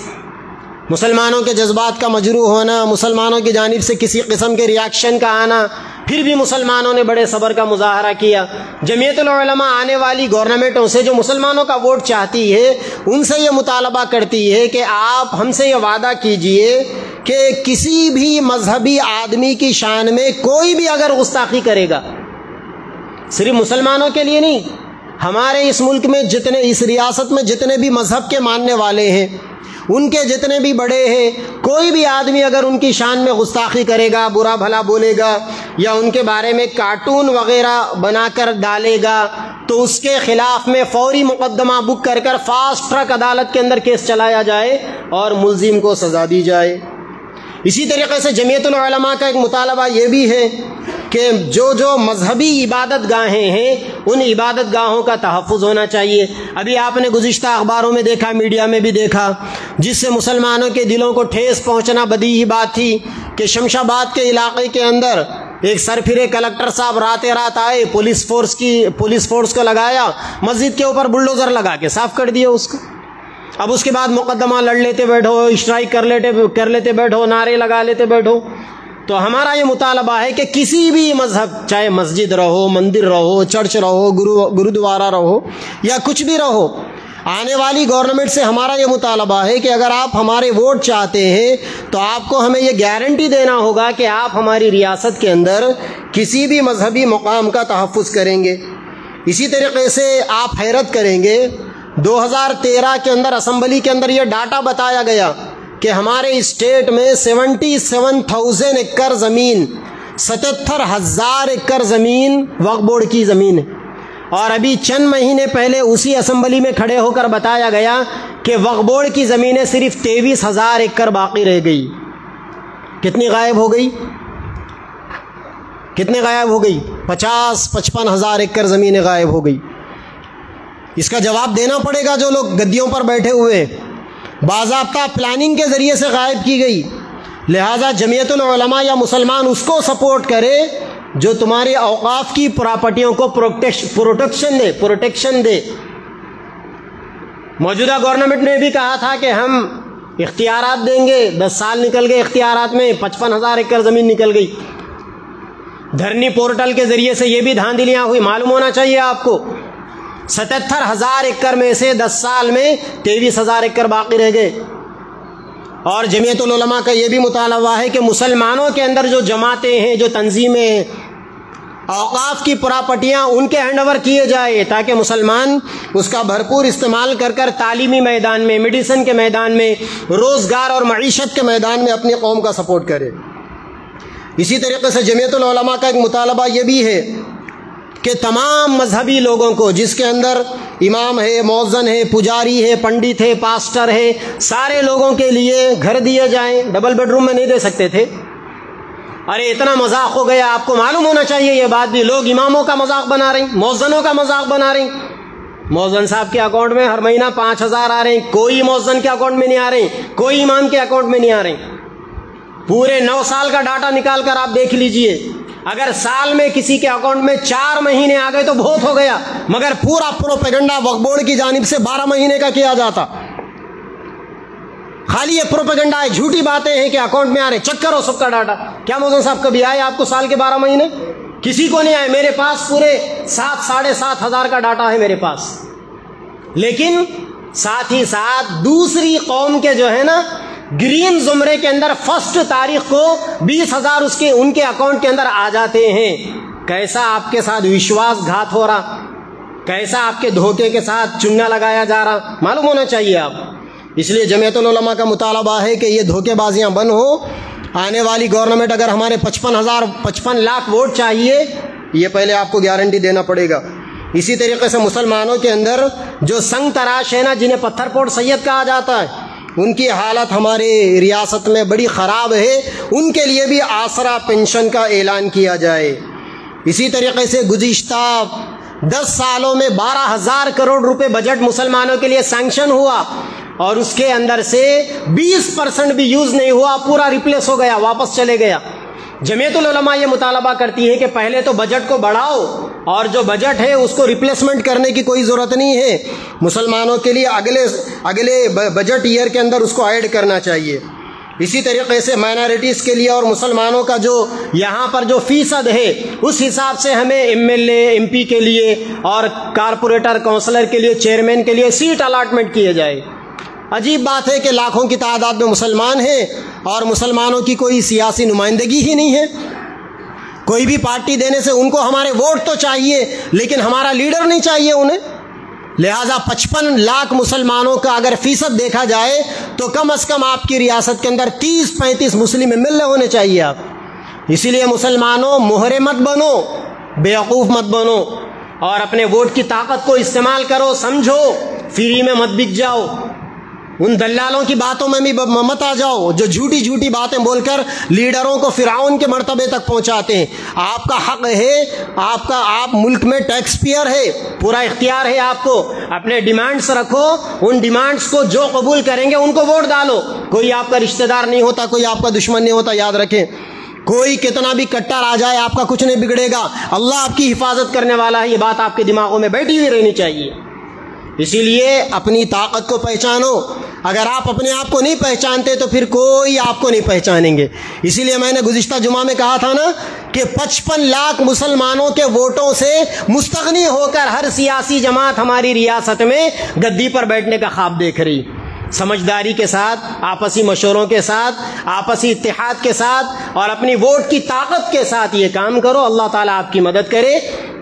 مسلمانوں کے جذبات کا مجروح ہونا، مسلمانوں کی جانب سے کسی قسم کے ریاکشن کا آنا، پھر بھی مسلمانوں نے بڑے صبر کا مظاہرہ کیا۔ جمعیت العلماء آنے والی گورنمنٹوں سے جو مسلمانوں کا ووٹ چاہتی ہے، ان سے یہ مطالبہ کرتی ہے کہ آپ ہم سے یہ وعدہ کیجئے کہ کسی بھی مذہبی آدمی کی شان میں کوئی بھی اگر گستاخی کرے گا، صرف مسلمانوں کے لیے نہیں، ہمارے اس ملک میں جتنے، اس ریاست میں جتنے بھی مذہب کے ماننے والے ہیں، ان کے جتنے بھی بڑے ہیں، کوئی بھی آدمی اگر ان کی شان میں گستاخی کرے گا، برا بھلا بولے گا یا ان کے بارے میں کارٹون وغیرہ بنا کر ڈالے گا، تو اس کے خلاف میں فوری مقدمہ بک کر کر فاسٹ ٹریک عدالت کے اندر کیس چلایا جائے اور ملزم کو سزا دی جائے۔ اسی طریقے سے جمعیت العلماء کا ایک مطالبہ یہ بھی ہے کہ جو مذہبی عبادت گاہیں ہیں، ان عبادت گاہوں کا تحفظ ہونا چاہیے۔ ابھی آپ نے گزشتہ اخباروں میں دیکھا، میڈیا میں بھی دیکھا، جس سے مسلمانوں کے دلوں کو ٹھیس پہنچنا بدیہی بات تھی کہ شمشاباد کے علاقے کے اندر ایک سرفرے کلکٹر صاحب رات آئے، پولیس فورس کو لگایا، مسجد کے اوپر بلڈوزر لگا کے صاف کر دیا اس کو۔ اب اس کے بعد مقدمہ لڑ لیتے بیٹھو، اسٹرائک کر لیتے بیٹھو، نعرے لگا لیتے بیٹھو۔ تو ہمارا یہ مطالبہ ہے کہ کسی بھی مذہب، چاہے مسجد رہو، مندر رہو، چرچ رہو، گرودوارا رہو یا کچھ بھی رہو، آنے والی گورنمنٹ سے ہمارا یہ مطالبہ ہے کہ اگر آپ ہمارے ووٹ چاہتے ہیں تو آپ کو ہمیں یہ گارنٹی دینا ہوگا کہ آپ ہماری ریاست کے اندر کسی بھی مذہبی مقام کا تحفظ کریں گے۔ اسی طریقے سے آپ حیرت کریں گے، 2013 کے اندر اسمبلی کے اندر یہ ڈاٹا بتایا گیا کہ ہمارے اسٹیٹ میں 77,000 ایکڑ زمین، 77,000 ایکڑ زمین وقف بورڈ کی زمین ہے، اور ابھی چند مہینے پہلے اسی اسمبلی میں کھڑے ہو کر بتایا گیا کہ وقف بورڈ کی زمینیں صرف 23,000 ایکڑ باقی رہ گئی۔ کتنی غائب ہو گئی؟ 50-55,000 ایکڑ زمینیں غائب ہو گئی۔ اس کا جواب دینا پڑے گا جو لوگ گدیوں پر بیٹھے ہوئے، باضابطہ پلاننگ کے ذریعے سے غائب کی گئی۔ لہٰذا جمعیت العلماء یا مسلمان اس کو سپورٹ کرے جو تمہاری اوقاف کی پراپرٹیوں کو پروٹیکشن دے۔ موجودہ گورنمنٹ نے بھی کہا تھا کہ ہم اختیارات دیں گے، 10 سال نکل گئے، اختیارات میں 55,000 ایکڑ زمین نکل گئی۔ دھرنی پورٹل کے ذریعے سے یہ بھی دھاندلیاں ہوئی، معلوم ہونا چاہیے آپ کو، 77,000 ایکڑ میں سے 10 سال میں 23,000 ایکڑ باقی رہ گئے۔ اور جمعیت العلماء کا یہ بھی مطالبہ ہے کہ مسلمانوں کے اندر جو جماعتیں ہیں، جو تنظیمیں ہیں، اوقاف کی پراپرٹیاں ان کے ہینڈ اوور کیے جائے تاکہ مسلمان اس کا بھرپور استعمال کر کر تعلیمی میدان میں، میڈیسن کے میدان میں، روزگار اور معیشت کے میدان میں اپنی قوم کا سپورٹ کرے۔ اسی طریقے سے جمعیت العلماء کا ایک مطالبہ یہ بھی ہے کہ تمام مذہبی لوگوں کو، جس کے اندر امام ہے، مؤذن ہے، پجاری ہے، پنڈت ہے، پاسٹر ہے، سارے لوگوں کے لیے گھر دیے جائیں۔ ڈبل بیڈ روم میں نہیں دے سکتے تھے۔ ارے اتنا مذاق ہو گیا، آپ کو معلوم ہونا چاہیے یہ بات بھی، لوگ اماموں کا مذاق بنا رہے ہیں، مؤذنوں کا مذاق بنا رہے ہیں۔ مؤذن صاحب کے اکاؤنٹ میں ہر مہینہ 5,000 آ رہے ہیں، کوئی مؤذن کے اکاؤنٹ میں نہیں آ رہے ہیں، کوئی امام کے اکاؤنٹ میں نہیں آ رہے ہیں۔ پورے 9 سال کا ڈاٹا نکال کر آپ دیکھ لیجئے، اگر سال میں کسی کے اکاؤنٹ میں 4 مہینے آ گئے تو بہت ہو گیا، مگر پورا پروپیگنڈا وقف بورڈ کی جانب سے 12 مہینے کا کیا جاتا۔ خالی یہ پروپیگنڈا ہے، جھوٹی باتیں ہیں کہ اکاؤنٹ میں آ رہے، چیک کرو سب کا ڈاٹا۔ کیا مؤذن صاحب کبھی آئے آپ کو سال کے 12 مہینے؟ کسی کو نہیں آئے۔ میرے پاس پورے 7-7.5 ہزار کا ڈاٹا ہے میرے پاس۔ لیکن ساتھ ہی ساتھ دوسری قوم کے جو ہے نا گرین زمرے کے اندر فرسٹ تاریخ کو 20,000 ان کے اکاؤنٹ کے اندر آ جاتے ہیں۔ کیسا آپ کے ساتھ وشواس گھات ہو رہا، کیسا آپ کے دھوکے کے ساتھ چننا لگایا جا رہا، معلوم ہونا چاہیے آپ۔ اس لیے جمعیت العلماء کا مطالبہ ہے کہ یہ دھوکے بازیاں بند ہوں. آنے والی گورنمنٹ اگر ہمارے 55 لاکھ ووٹ چاہیے، یہ پہلے آپ کو گارنٹی دینا پڑے گا. اسی طریقے سے مسلمانوں کے اندر جو سنگ تراش ہے نا، جنہیں پتھر پوڑ سید کہا جاتا ہے، ان کی حالت ہمارے ریاست میں بڑی خراب ہے. ان کے لیے بھی آسرا پینشن کا اعلان کیا جائے. اسی طریقے سے گزشتہ 10 سالوں میں 12,000 کروڑ روپے بجٹ مسلمانوں کے لیے سینکشن ہوا، اور اس کے اندر سے 20% بھی یوز نہیں ہوا، پورا ریپلیس ہو گیا، واپس چلے گیا. جمعیت العلماء یہ مطالبہ کرتی ہے کہ پہلے تو بجٹ کو بڑھاؤ، اور جو بجٹ ہے اس کو ریپلیسمنٹ کرنے کی کوئی ضرورت نہیں ہے. مسلمانوں کے لیے اگلے بجٹ ایئر کے اندر اس کو ایڈ کرنا چاہیے. اسی طریقے سے مائنارٹیز کے لیے اور مسلمانوں کا جو یہاں پر جو فیصد ہے، اس حساب سے ہمیں MLA MP کے لیے اور کارپوریٹر کونسلر کے لیے چیئرمین کے لیے سیٹ الاٹمنٹ کیے جائے. عجیب بات ہے کہ لاکھوں کی تعداد میں مسلمان ہیں اور مسلمانوں کی کوئی سیاسی نمائندگی ہی نہیں ہے. کوئی بھی پارٹی دینے سے ان کو ہمارے ووٹ تو چاہیے، لیکن ہمارا لیڈر نہیں چاہیے انہیں. لہٰذا 55 لاکھ مسلمانوں کا اگر فیصد دیکھا جائے تو کم از کم آپ کی ریاست کے اندر 30-35 مسلم MLA ہونے چاہیے آپ. اسی لیے مسلمانوں مہرے مت بنو، بیوقوف مت بنو، اور اپنے ووٹ کی طاقت کو استعمال کرو، سمجھو، فری میں مت بک جاؤ. ان دلالوں کی باتوں میں بھی مت آ جاؤ جو جھوٹی باتیں بول کر لیڈروں کو فرعون کے مرتبے تک پہنچاتے ہیں. آپ کا حق ہے، آپ ملک میں ٹیکس پیئر ہے، پورا اختیار ہے آپ کو. اپنے ڈیمانڈز رکھو، ان ڈیمانڈز کو جو قبول کریں گے ان کو ووٹ ڈالو. کوئی آپ کا رشتہ دار نہیں ہوتا، کوئی آپ کا دشمن نہیں ہوتا، یاد رکھیں. کوئی کتنا بھی کٹر آ جائے آپ کا کچھ نہیں بگڑے گا. اللہ آپ کی حفاظت کرنے والا ہے، یہ بات آپ کے دماغوں میں بیٹھی ہوئی رہنی چاہیے. اسی لیے اپنی طاقت کو پہچانو. اگر آپ اپنے آپ کو نہیں پہچانتے تو پھر کوئی آپ کو نہیں پہچانیں گے. اسی لیے میں نے گزشتہ جمعہ میں کہا تھا نا کہ 55 لاکھ مسلمانوں کے ووٹوں سے مستغنی ہو کر ہر سیاسی جماعت ہماری ریاست میں گدی پر بیٹھنے کا خواب دیکھ رہی. سمجھداری کے ساتھ، آپسی مشوروں کے ساتھ، آپسی اتحاد کے ساتھ اور اپنی ووٹ کی طاقت کے ساتھ یہ کام کرو. اللہ تعالیٰ آپ کی مدد کرے.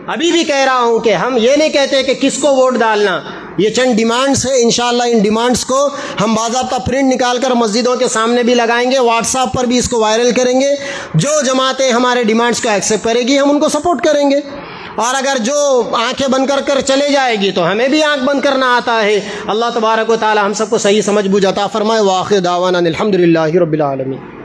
ابھی بھی کہہ رہا ہوں کہ ہم یہ نہیں کہتے کہ کس کو ووٹ ڈالنا. یہ چند ڈیمانڈز ہے، انشاءاللہ ان ڈیمانڈز کو ہم باضابطہ پرنٹ نکال کر مسجدوں کے سامنے بھی لگائیں گے، واٹس ایپ پر بھی اس کو وائرل کریں گے. جو جماعتیں ہمارے ڈیمانڈز کو ایکسیپٹ کرے گی ہم ان کو سپورٹ کریں گے، اور اگر جو آنکھیں بند کر چلے جائے گی تو ہمیں بھی آنکھ بند کرنا آتا ہے. اللہ تبارک و تعالی ہم سب کو صحیح سمجھ بوجھ عطا فرمائے. وآخر دعوانا الحمدللہ رب العالمین.